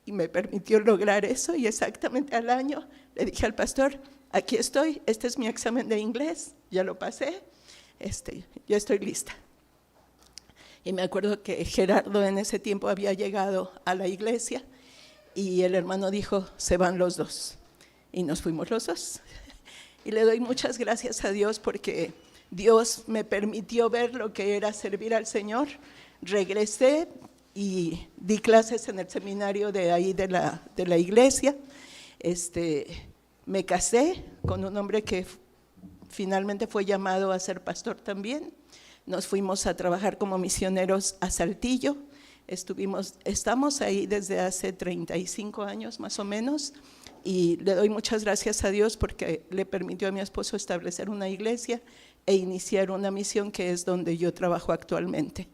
y me permitió lograr eso, y exactamente al año le dije al pastor, aquí estoy, este es mi examen de inglés, ya lo pasé, ya estoy lista. Y me acuerdo que Gerardo en ese tiempo había llegado a la iglesia y el hermano dijo, se van los dos, y nos fuimos los dos. Y le doy muchas gracias a Dios porque Dios me permitió ver lo que era servir al Señor. Regresé y di clases en el seminario de ahí de la iglesia. Me casé con un hombre que finalmente fue llamado a ser pastor también. Nos fuimos a trabajar como misioneros a Saltillo. Estamos ahí desde hace 35 años más o menos, y le doy muchas gracias a Dios porque le permitió a mi esposo establecer una iglesia e iniciar una misión que es donde yo trabajo actualmente.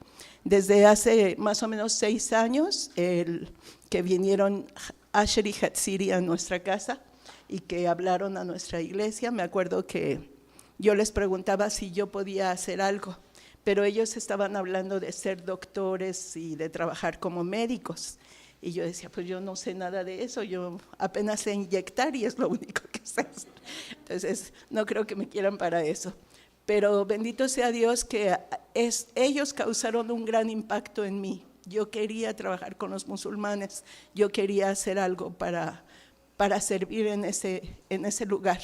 Desde hace más o menos 6 años que vinieron Asher y Hatsiri a nuestra casa y que hablaron a nuestra iglesia, me acuerdo que yo les preguntaba si yo podía hacer algo, pero ellos estaban hablando de ser doctores y de trabajar como médicos. Y yo decía, pues yo no sé nada de eso, yo apenas sé inyectar y es lo único que sé hacer. Entonces, no creo que me quieran para eso. Pero bendito sea Dios que ellos causaron un gran impacto en mí. Yo quería trabajar con los musulmanes, yo quería hacer algo para servir en ese lugar.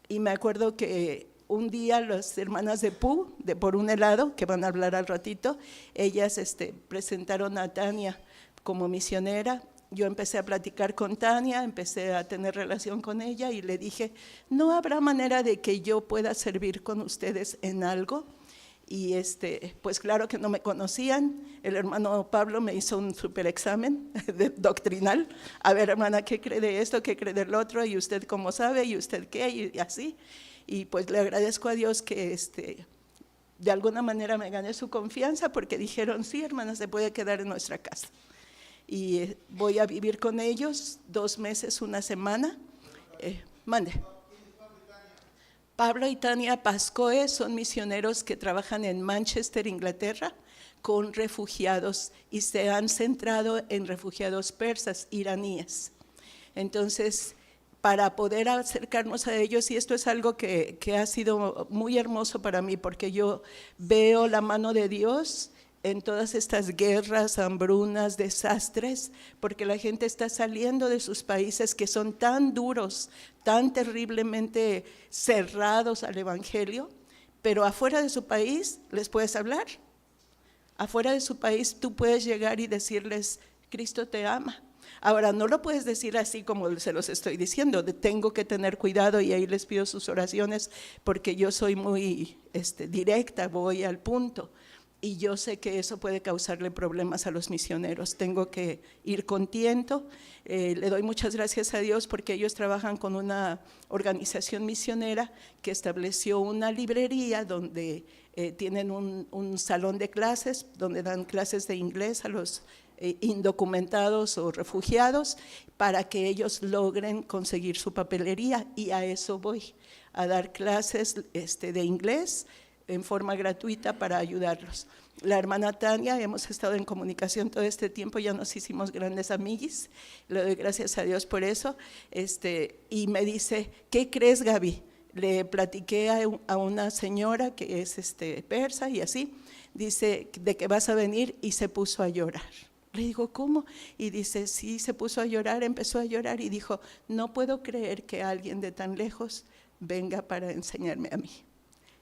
Y me acuerdo que un día las hermanas de PU, de Por un Helado, que van a hablar al ratito, ellas presentaron a Tania como misionera. Yo empecé a platicar con Tania, empecé a tener relación con ella y le dije, ¿no habrá manera de que yo pueda servir con ustedes en algo? y pues claro que no me conocían. El hermano Pablo me hizo un super examen doctrinal. A ver, hermana, ¿qué cree de esto? ¿Qué cree del otro? ¿Y usted cómo sabe? ¿Y usted qué? Y así. Y pues le agradezco a Dios que de alguna manera me gané su confianza, porque dijeron, sí, hermana, se puede quedar en nuestra casa. Y voy a vivir con ellos 2 meses, 1 semana. Mande. Pablo y Tania Pascoe son misioneros que trabajan en Manchester, Inglaterra, con refugiados, y se han centrado en refugiados persas, iraníes. Entonces, para poder acercarnos a ellos, y esto es algo que ha sido muy hermoso para mí, porque yo veo la mano de Dios en todas estas guerras, hambrunas, desastres, porque la gente está saliendo de sus países que son tan duros, tan terriblemente cerrados al evangelio, pero afuera de su país les puedes hablar. Afuera de su país tú puedes llegar y decirles, Cristo te ama. Ahora, no lo puedes decir así como se los estoy diciendo, tengo que tener cuidado, y ahí les pido sus oraciones, porque yo soy muy directa, voy al punto. Y yo sé que eso puede causarle problemas a los misioneros. Tengo que ir con tiento. Le doy muchas gracias a Dios, porque ellos trabajan con una organización misionera que estableció una librería donde tienen un salón de clases, donde dan clases de inglés a los indocumentados o refugiados, para que ellos logren conseguir su papelería, y a eso voy, a dar clases de inglés en forma gratuita para ayudarlos. La hermana Tania, hemos estado en comunicación todo este tiempo, ya nos hicimos grandes amiguis, le doy gracias a Dios por eso, y me dice, ¿qué crees, Gaby? Le platiqué a una señora que es persa y así, dice, ¿de que vas a venir? Y se puso a llorar. Le digo, ¿cómo? Y dice, sí, se puso a llorar, empezó a llorar y dijo, no puedo creer que alguien de tan lejos venga para enseñarme a mí.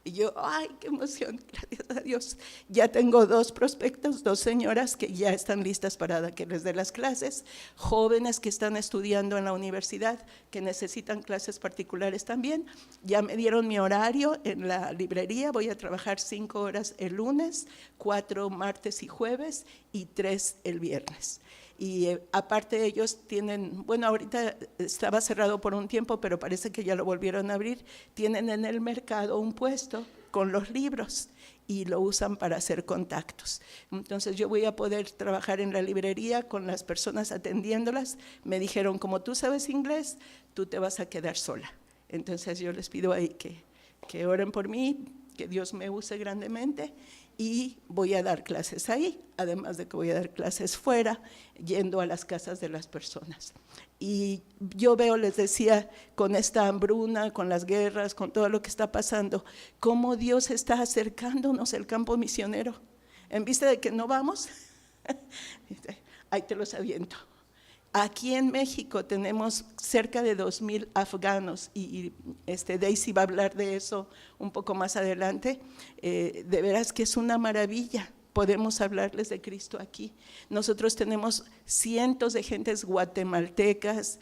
Y yo, ¡ay, qué emoción! Gracias a Dios. Ya tengo 2 prospectos, 2 señoras que ya están listas para que les dé las clases, jóvenes que están estudiando en la universidad, que necesitan clases particulares también. Ya me dieron mi horario en la librería, voy a trabajar 5 horas el lunes, 4 martes y jueves y 3 el viernes. Y aparte ellos tienen, bueno, ahorita estaba cerrado por un tiempo, pero parece que ya lo volvieron a abrir, tienen en el mercado un puesto con los libros y lo usan para hacer contactos. Entonces yo voy a poder trabajar en la librería con las personas atendiéndolas. Me dijeron, como tú sabes inglés, tú te vas a quedar sola. Entonces yo les pido ahí que oren por mí, que Dios me use grandemente, y voy a dar clases ahí, además de que voy a dar clases fuera, yendo a las casas de las personas. Y yo veo, les decía, con esta hambruna, con las guerras, con todo lo que está pasando, cómo Dios está acercándonos al campo misionero. En vista de que no vamos, ahí te los aviento. Aquí en México tenemos cerca de 2,000 afganos, y Daisy va a hablar de eso un poco más adelante. De veras que es una maravilla, podemos hablarles de Cristo aquí. Nosotros tenemos cientos de gentes guatemaltecas,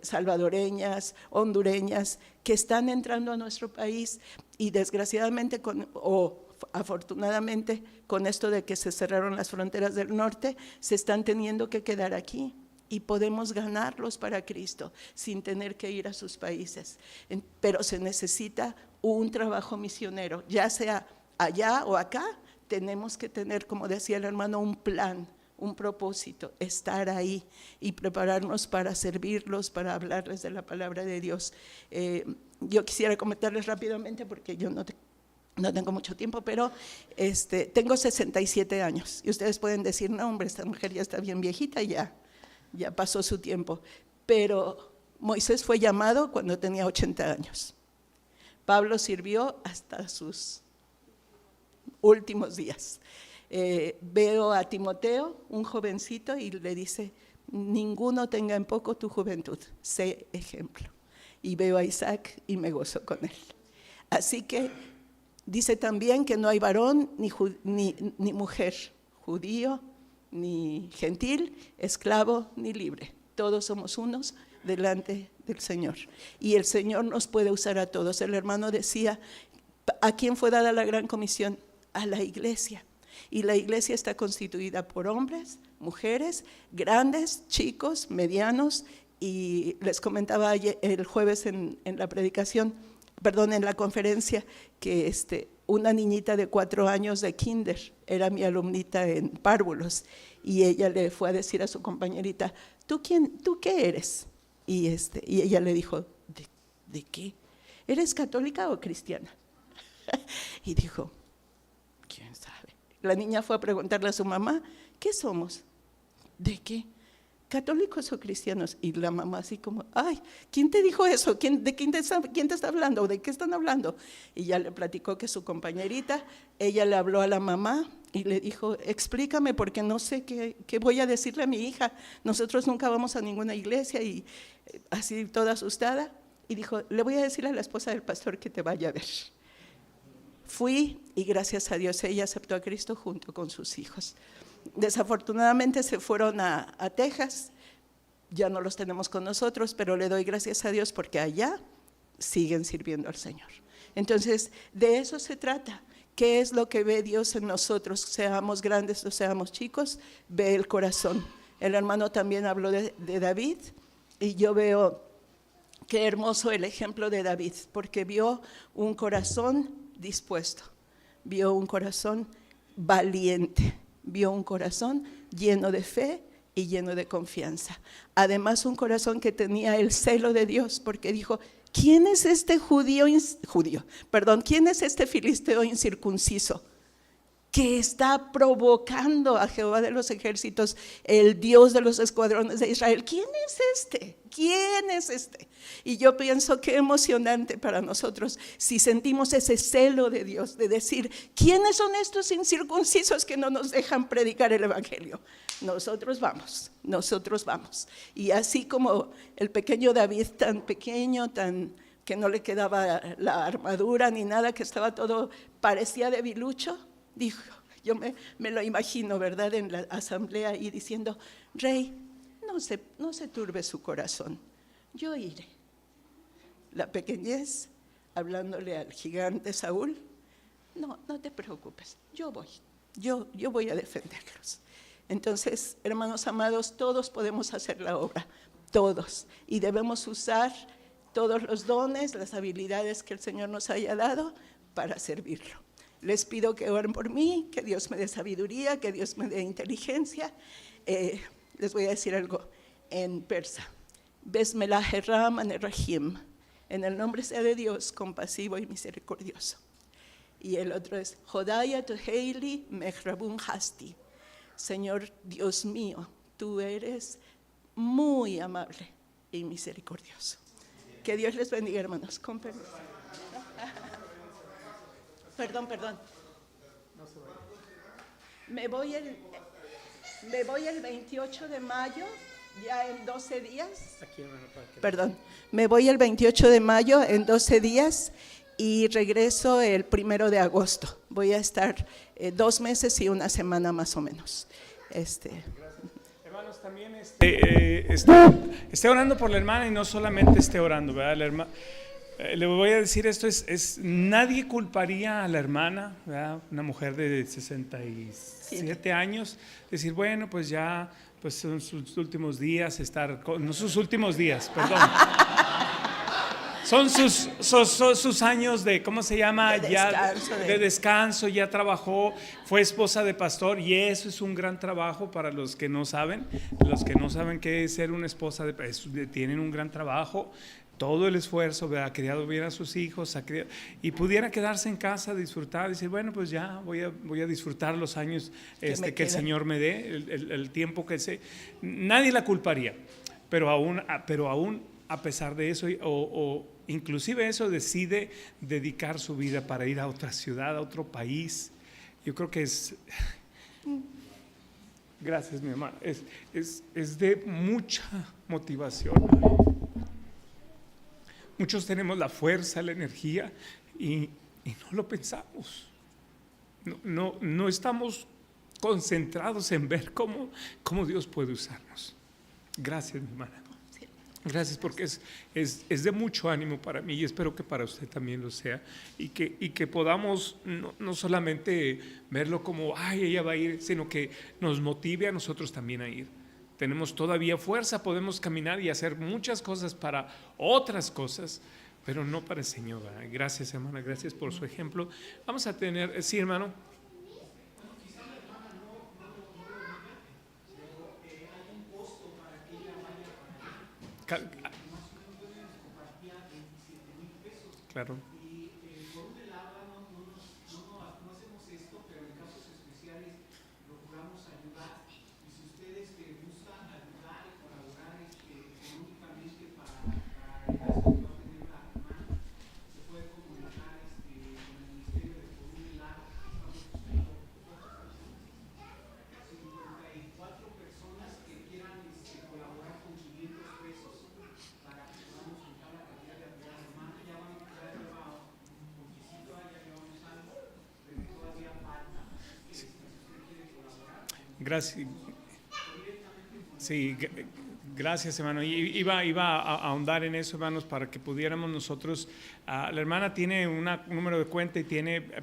salvadoreñas, hondureñas, que están entrando a nuestro país, y desgraciadamente afortunadamente, con esto de que se cerraron las fronteras del norte, se están teniendo que quedar aquí, y podemos ganarlos para Cristo sin tener que ir a sus países. Pero se necesita un trabajo misionero, ya sea allá o acá. Tenemos que tener, como decía el hermano, un plan, un propósito, estar ahí y prepararnos para servirlos, para hablarles de la palabra de Dios. Yo quisiera comentarles rápidamente, porque yo no tengo mucho tiempo, pero tengo 67 años, y ustedes pueden decir, no hombre, esta mujer ya está bien viejita, ya pasó su tiempo, pero Moisés fue llamado cuando tenía 80 años, Pablo sirvió hasta sus últimos días. Veo a Timoteo, un jovencito, y le dice, ninguno tenga en poco tu juventud, sé ejemplo. Y veo a Isaac y me gozo con él. Así que dice también que no hay varón ni mujer, judío ni gentil, esclavo ni libre. Todos somos unos delante del Señor. Y el Señor nos puede usar a todos. El hermano decía, ¿A quién fue dada la gran comisión? A la iglesia. Y la iglesia está constituida por hombres, mujeres, grandes, chicos, medianos. Y les comentaba el jueves en la predicación, perdón, en la conferencia, que una niñita de 4 años de kinder era mi alumnita en párvulos, y ella le fue a decir a su compañerita: ¿tú qué eres? Y ella le dijo: ¿De qué? ¿Eres católica o cristiana? Y dijo: ¿quién sabe? La niña fue a preguntarle a su mamá: ¿qué somos? ¿De qué? ¿Católicos o cristianos? Y la mamá así como: ay, ¿quién te dijo eso? ¿Quién te está hablando? ¿De qué están hablando? Y ya le platicó que su compañerita, ella le habló a la mamá y le dijo: explícame, porque no sé qué voy a decirle a mi hija. Nosotros nunca vamos a ninguna iglesia. Y así toda asustada. Y dijo: le voy a decir a la esposa del pastor que te vaya a ver. Fui y gracias a Dios ella aceptó a Cristo junto con sus hijos. Desafortunadamente se fueron a Texas, ya no los tenemos con nosotros, pero le doy gracias a Dios porque allá siguen sirviendo al Señor. Entonces, de eso se trata. ¿Qué es lo que ve Dios en nosotros? Seamos grandes o seamos chicos, ve el corazón. El hermano también habló de David, y yo veo qué hermoso el ejemplo de David, porque vio un corazón dispuesto, vio un corazón valiente, vio un corazón lleno de fe y lleno de confianza. Además, un corazón que tenía el celo de Dios, porque dijo: ¿quién es este quién es este filisteo incircunciso que está provocando a Jehová de los ejércitos, el Dios de los escuadrones de Israel? ¿Quién es este? ¿Quién es este? Y yo pienso qué emocionante para nosotros si sentimos ese celo de Dios, de decir: ¿quiénes son estos incircuncisos que no nos dejan predicar el evangelio? Nosotros vamos. Y así como el pequeño David, tan pequeño, que no le quedaba la armadura ni nada, que estaba todo, parecía debilucho, dijo, yo me lo imagino, ¿verdad?, en la asamblea y diciendo: Rey, no se turbe su corazón, yo iré. La pequeñez, hablándole al gigante Saúl: no te preocupes, yo voy a defenderlos. Entonces, hermanos amados, todos podemos hacer la obra, todos, y debemos usar todos los dones, las habilidades que el Señor nos haya dado para servirlo. Les pido que oren por mí, que Dios me dé sabiduría, que Dios me dé inteligencia. Les voy a decir algo en persa: Besmelahirrahmanirrahim, en el nombre sea de Dios, compasivo y misericordioso. Y el otro es Jodaya Toheili Mehrabun Hasti. Señor Dios mío, tú eres muy amable y misericordioso. Que Dios les bendiga, hermanos. Con permiso. Perdón. Me voy el 28 de mayo, ya en 12 días. Perdón, me voy el 28 de mayo en 12 días y regreso el 1 de agosto. Voy a estar 2 meses y 1 semana más o menos. Hermanos, también esté orando por la hermana, y no solamente esté orando, ¿verdad? Le voy a decir esto, nadie culparía a la hermana, ¿verdad?, una mujer de 67 años, decir: bueno, pues ya, pues son sus últimos días, no sus últimos días, perdón. Son sus años de, ¿cómo se llama? De descanso, ya trabajó, fue esposa de pastor, y eso es un gran trabajo para los que no saben. Los que no saben qué es ser una esposa tienen un gran trabajo, todo el esfuerzo, ha criado bien a sus hijos, y pudiera quedarse en casa, disfrutar, decir: bueno, pues ya voy a disfrutar los años que el Señor me dé, el tiempo nadie la culparía, pero aún a pesar de eso, o inclusive eso, decide dedicar su vida para ir a otra ciudad, a otro país. Yo creo que gracias, mi hermana, es de mucha motivación. Muchos tenemos la fuerza, la energía, y no lo pensamos. No estamos concentrados en ver cómo Dios puede usarnos. Gracias, mi hermana. Gracias, porque es de mucho ánimo para mí y espero que para usted también lo sea, y que podamos no solamente verlo como, ay, ella va a ir, sino que nos motive a nosotros también a ir. Tenemos todavía fuerza, podemos caminar y hacer muchas cosas para otras cosas, pero no para el Señor, ¿verdad? Gracias, hermana, gracias por su ejemplo. Vamos a tener, sí, hermano. Claro. Gracias. Sí, gracias, hermano. Iba a ahondar en eso, hermanos, para que pudiéramos nosotros. La hermana tiene un número de cuenta y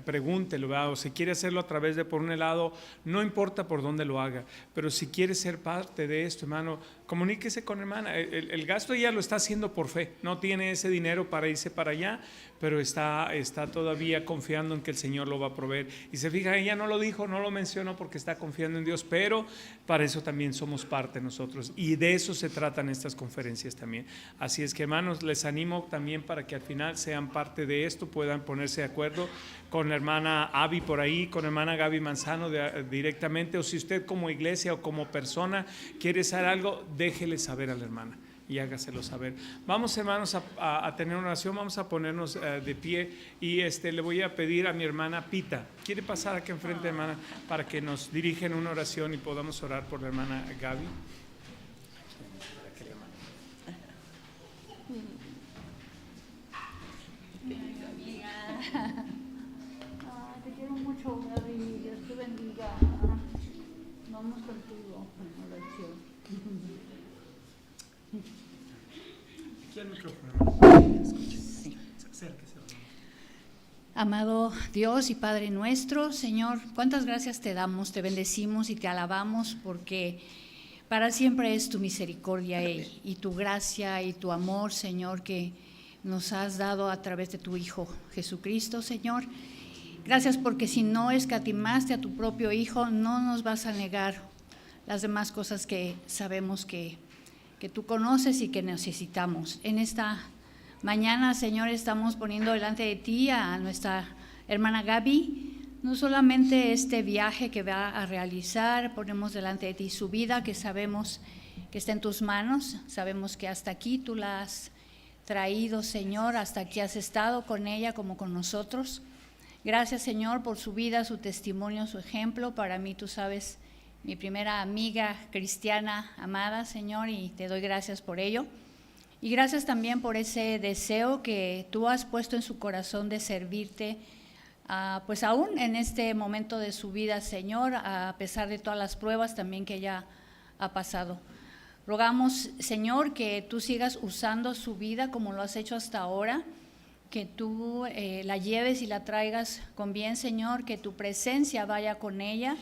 pregúntelo, ¿verdad? O si quiere hacerlo a través de Por un Helado, no importa por dónde lo haga, pero si quiere ser parte de esto, hermano, comuníquese con hermana. El gasto ella lo está haciendo por fe, no tiene ese dinero para irse para allá, pero está todavía confiando en que el Señor lo va a proveer. Y se fija, ella no lo dijo, no lo mencionó porque está confiando en Dios, pero para eso también somos parte nosotros, y de eso se tratan estas conferencias también. Así es que, hermanos, les animo también para que al final sean parte de esto, puedan ponerse de acuerdo con la hermana Abby por ahí, con la hermana Gaby Manzano directamente, o si usted como iglesia o como persona quiere hacer algo, déjele saber a la hermana y hágaselo saber. Vamos, hermanos, a tener una oración. Vamos a ponernos de pie y le voy a pedir a mi hermana Pita. ¿Quiere pasar aquí enfrente, hermana, para que nos dirigen una oración y podamos orar por la hermana Gaby? Te quiero mucho, Gaby. Dios te bendiga. Vamos contigo en oración. Aquí al micrófono. Sí. Acérquese. Amado Dios y Padre nuestro, Señor, cuántas gracias te damos, te bendecimos y te alabamos, porque para siempre es tu misericordia y tu gracia y tu amor, Señor, que nos has dado a través de tu Hijo Jesucristo, Señor. Gracias porque si no escatimaste a tu propio Hijo, no nos vas a negar las demás cosas que sabemos que tú conoces y que necesitamos. En esta mañana, Señor, estamos poniendo delante de ti a nuestra hermana Gaby, no solamente este viaje que va a realizar, ponemos delante de ti su vida, que sabemos que está en tus manos, sabemos que hasta aquí tú la has traído, Señor, hasta aquí has estado con ella como con nosotros. Gracias, Señor, por su vida, su testimonio, su ejemplo. Para mí, tú sabes, mi primera amiga cristiana amada, Señor, y te doy gracias por ello. Y gracias también por ese deseo que tú has puesto en su corazón de servirte, pues aún en este momento de su vida, Señor, a pesar de todas las pruebas también que ella ha pasado. Rogamos, Señor, que tú sigas usando su vida como lo has hecho hasta ahora, que tú la lleves y la traigas con bien, Señor, que tu presencia vaya con ella.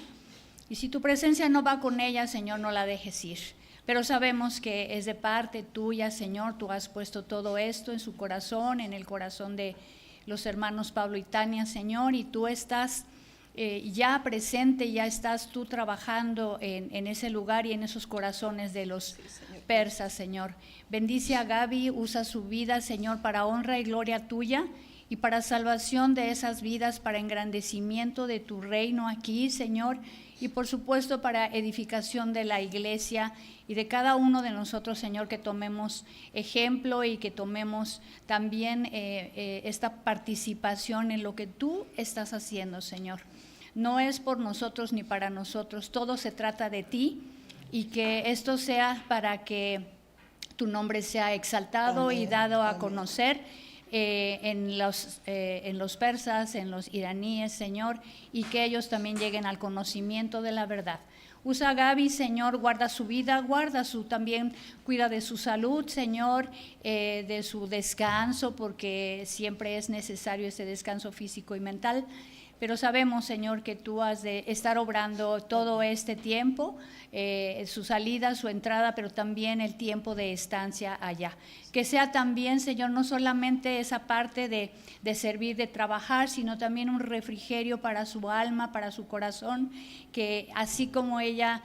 Y si tu presencia no va con ella, Señor, no la dejes ir. Pero sabemos que es de parte tuya, Señor, tú has puesto todo esto en su corazón, en el corazón de los hermanos Pablo y Tania, Señor, y tú estás ya presente, ya estás tú trabajando en ese lugar y en esos corazones de los persas, Señor. Bendice a Gaby, usa su vida, Señor, para honra y gloria tuya y para salvación de esas vidas, para engrandecimiento de tu reino aquí, Señor, y por supuesto para edificación de la iglesia y de cada uno de nosotros, Señor, que tomemos ejemplo y que tomemos también esta participación en lo que tú estás haciendo, Señor. No es por nosotros ni para nosotros, todo se trata de ti, y que esto sea para que tu nombre sea exaltado y dado a conocer en los persas, en los iraníes, Señor, y que ellos también lleguen al conocimiento de la verdad. Usa a Gaby, Señor, guarda su vida, también cuida de su salud, Señor, de su descanso, porque siempre es necesario ese descanso físico y mental. Pero sabemos, Señor, que tú has de estar obrando todo este tiempo, su salida, su entrada, pero también el tiempo de estancia allá. Que sea también, Señor, no solamente esa parte de servir, de trabajar, sino también un refrigerio para su alma, para su corazón, que así como ella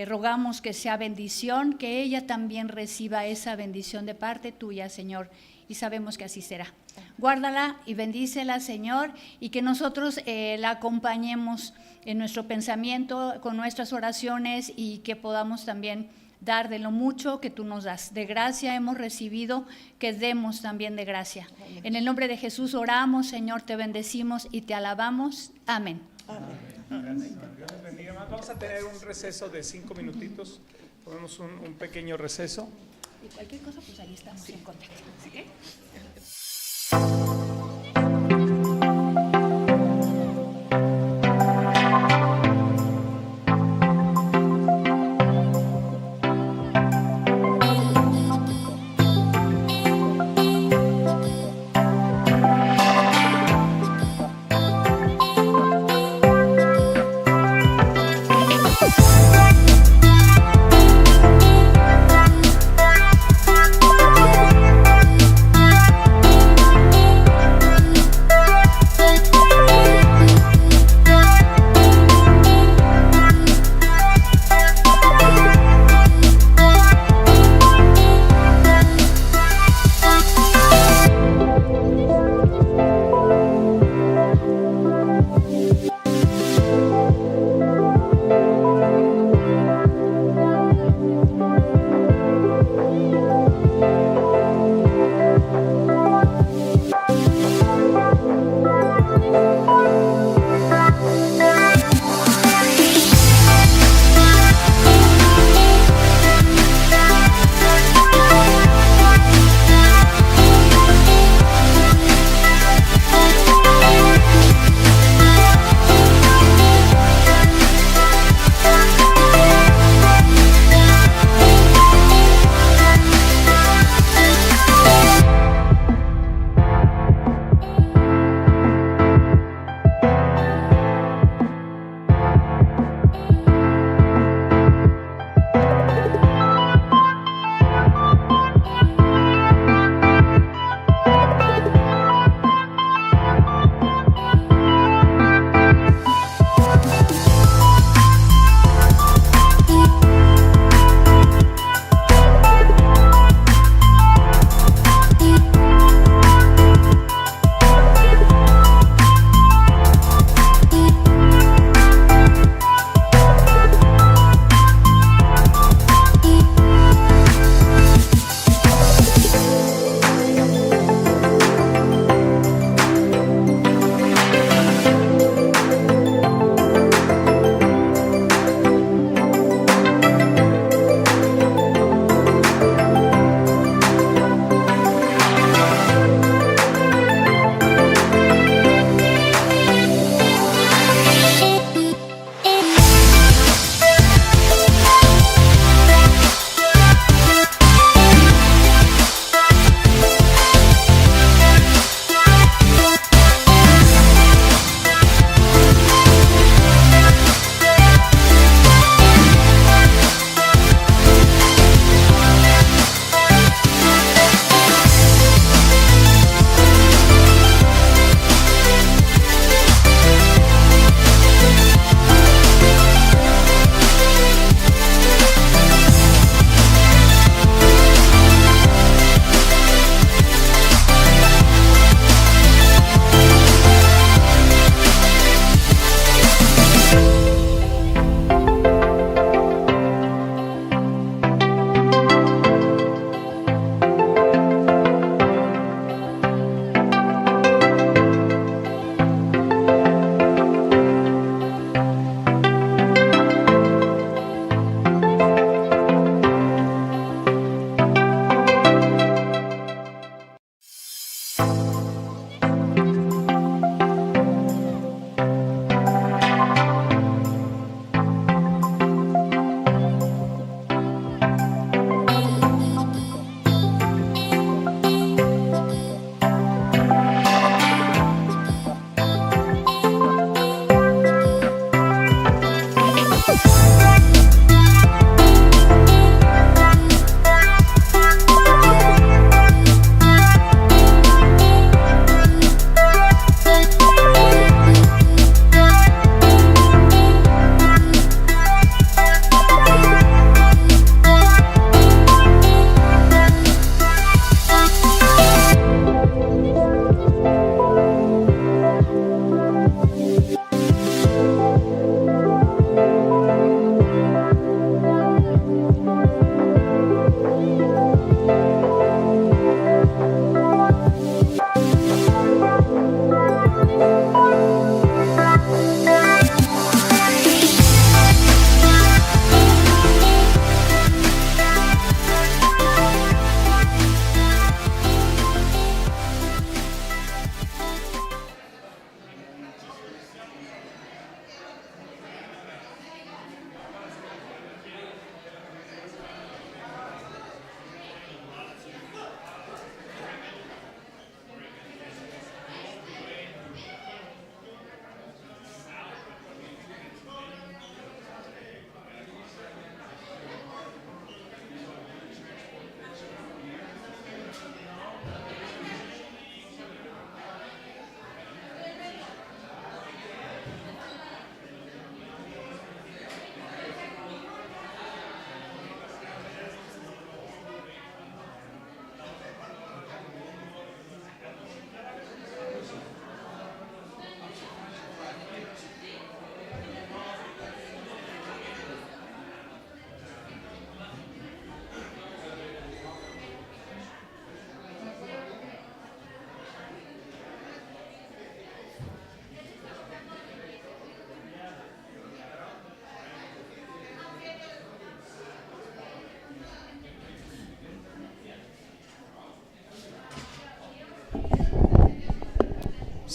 rogamos que sea bendición, que ella también reciba esa bendición de parte tuya, Señor, y sabemos que así será. Guárdala y bendícela, Señor, y que nosotros la acompañemos en nuestro pensamiento, con nuestras oraciones, y que podamos también dar de lo mucho que tú nos das. De gracia hemos recibido, que demos también de gracia. En el nombre de Jesús oramos, Señor, te bendecimos y te alabamos. Amén. Gracias. Dios les bendiga más. Vamos a tener un receso de 5 minutitos. Ponemos un pequeño receso. Y cualquier cosa, pues ahí estamos en contacto. ¿Sí?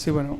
Sí, bueno.